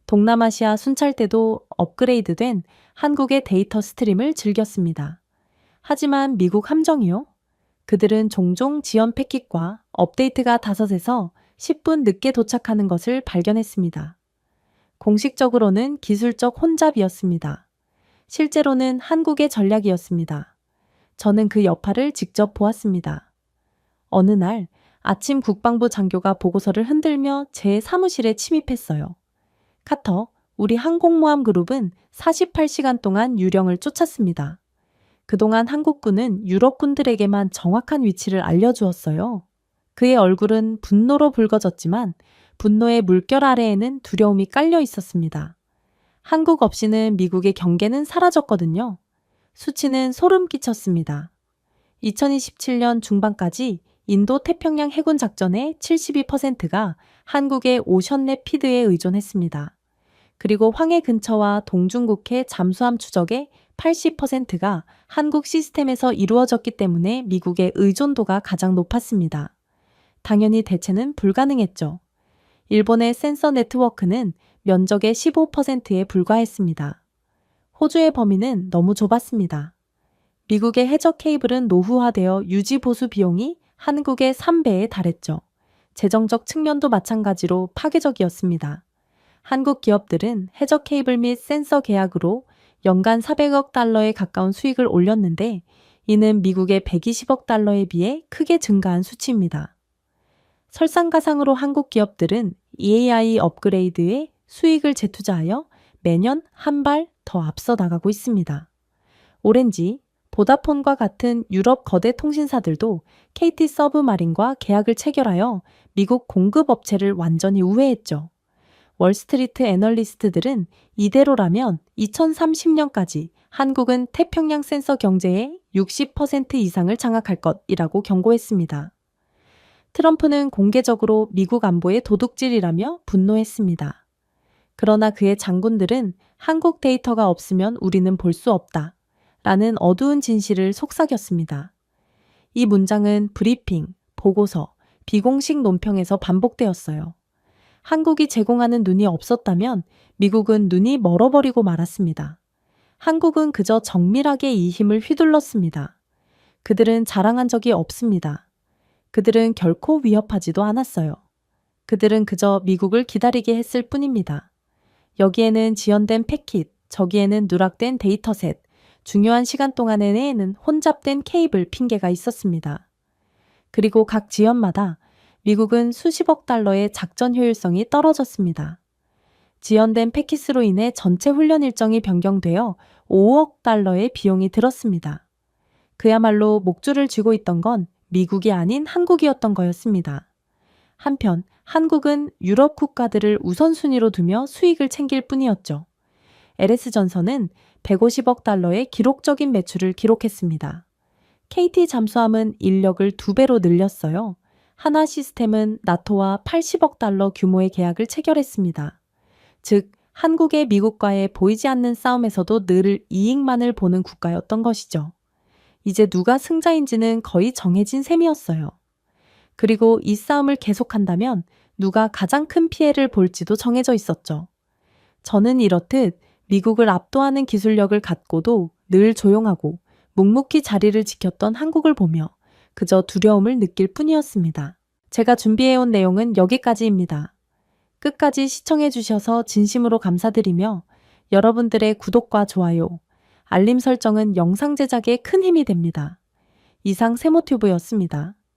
동남아시아 순찰대도 업그레이드된 한국의 데이터 스트림을 즐겼습니다. 하지만 미국 함정이요? 그들은 종종 지연 패킷과 업데이트가 5에서 10분 늦게 도착하는 것을 발견했습니다. 공식적으로는 기술적 혼잡이었습니다. 실제로는 한국의 전략이었습니다. 저는 그 여파를 직접 보았습니다. 어느 날 아침 국방부 장교가 보고서를 흔들며 제 사무실에 침입했어요. 카터, 우리 항공모함 그룹은 48시간 동안 유령을 쫓았습니다. 그동안 한국군은 유럽군들에게만 정확한 위치를 알려주었어요. 그의 얼굴은 분노로 붉어졌지만 분노의 물결 아래에는 두려움이 깔려 있었습니다. 한국 없이는 미국의 경계는 사라졌거든요. 수치는 소름 끼쳤습니다. 2027년 중반까지 인도 태평양 해군 작전의 72%가 한국의 오션내 피드에 의존했습니다. 그리고 황해 근처와 동중국해 잠수함 추적의 80%가 한국 시스템에서 이루어졌기 때문에 미국의 의존도가 가장 높았습니다. 당연히 대체는 불가능했죠. 일본의 센서 네트워크는 면적의 15%에 불과했습니다. 호주의 범위는 너무 좁았습니다. 미국의 해저 케이블은 노후화되어 유지 보수 비용이 한국의 3배에 달했죠. 재정적 측면도 마찬가지로 파괴적이었습니다. 한국 기업들은 해저 케이블 및 센서 계약으로 연간 400억 달러에 가까운 수익을 올렸는데 이는 미국의 120억 달러에 비해 크게 증가한 수치입니다. 설상가상으로 한국 기업들은 EAI 업그레이드에 수익을 재투자하여 매년 한 발 더 앞서 나가고 있습니다. 오렌지, 보다폰과 같은 유럽 거대 통신사들도 KT 서브마린과 계약을 체결하여 미국 공급업체를 완전히 우회했죠. 월스트리트 애널리스트들은 이대로라면 2030년까지 한국은 태평양 센서 경제의 60% 이상을 장악할 것이라고 경고했습니다. 트럼프는 공개적으로 미국 안보의 도둑질이라며 분노했습니다. 그러나 그의 장군들은 한국 데이터가 없으면 우리는 볼 수 없다 라는 어두운 진실을 속삭였습니다. 이 문장은 브리핑, 보고서, 비공식 논평에서 반복되었어요. 한국이 제공하는 눈이 없었다면 미국은 눈이 멀어버리고 말았습니다. 한국은 그저 정밀하게 이 힘을 휘둘렀습니다. 그들은 자랑한 적이 없습니다. 그들은 결코 위협하지도 않았어요. 그들은 그저 미국을 기다리게 했을 뿐입니다. 여기에는 지연된 패킷, 저기에는 누락된 데이터셋, 중요한 시간 동안에는 혼잡된 케이블 핑계가 있었습니다. 그리고 각 지연마다 미국은 수십억 달러의 작전 효율성이 떨어졌습니다. 지연된 패킷으로 인해 전체 훈련 일정이 변경되어 5억 달러의 비용이 들었습니다. 그야말로 목줄을 쥐고 있던 건 미국이 아닌 한국이었던 거였습니다. 한편 한국은 유럽 국가들을 우선순위로 두며 수익을 챙길 뿐이었죠. LS전선은 150억 달러의 기록적인 매출을 기록했습니다. KT 잠수함은 인력을 2배로 늘렸어요. 하나 시스템은 나토와 80억 달러 규모의 계약을 체결했습니다. 즉, 한국의 미국과의 보이지 않는 싸움에서도 늘 이익만을 보는 국가였던 것이죠. 이제 누가 승자인지는 거의 정해진 셈이었어요. 그리고 이 싸움을 계속한다면 누가 가장 큰 피해를 볼지도 정해져 있었죠. 저는 이렇듯 미국을 압도하는 기술력을 갖고도 늘 조용하고 묵묵히 자리를 지켰던 한국을 보며 그저 두려움을 느낄 뿐이었습니다. 제가 준비해온 내용은 여기까지입니다. 끝까지 시청해 주셔서 진심으로 감사드리며 여러분들의 구독과 좋아요, 알림 설정은 영상 제작에 큰 힘이 됩니다. 이상 세모튜브였습니다.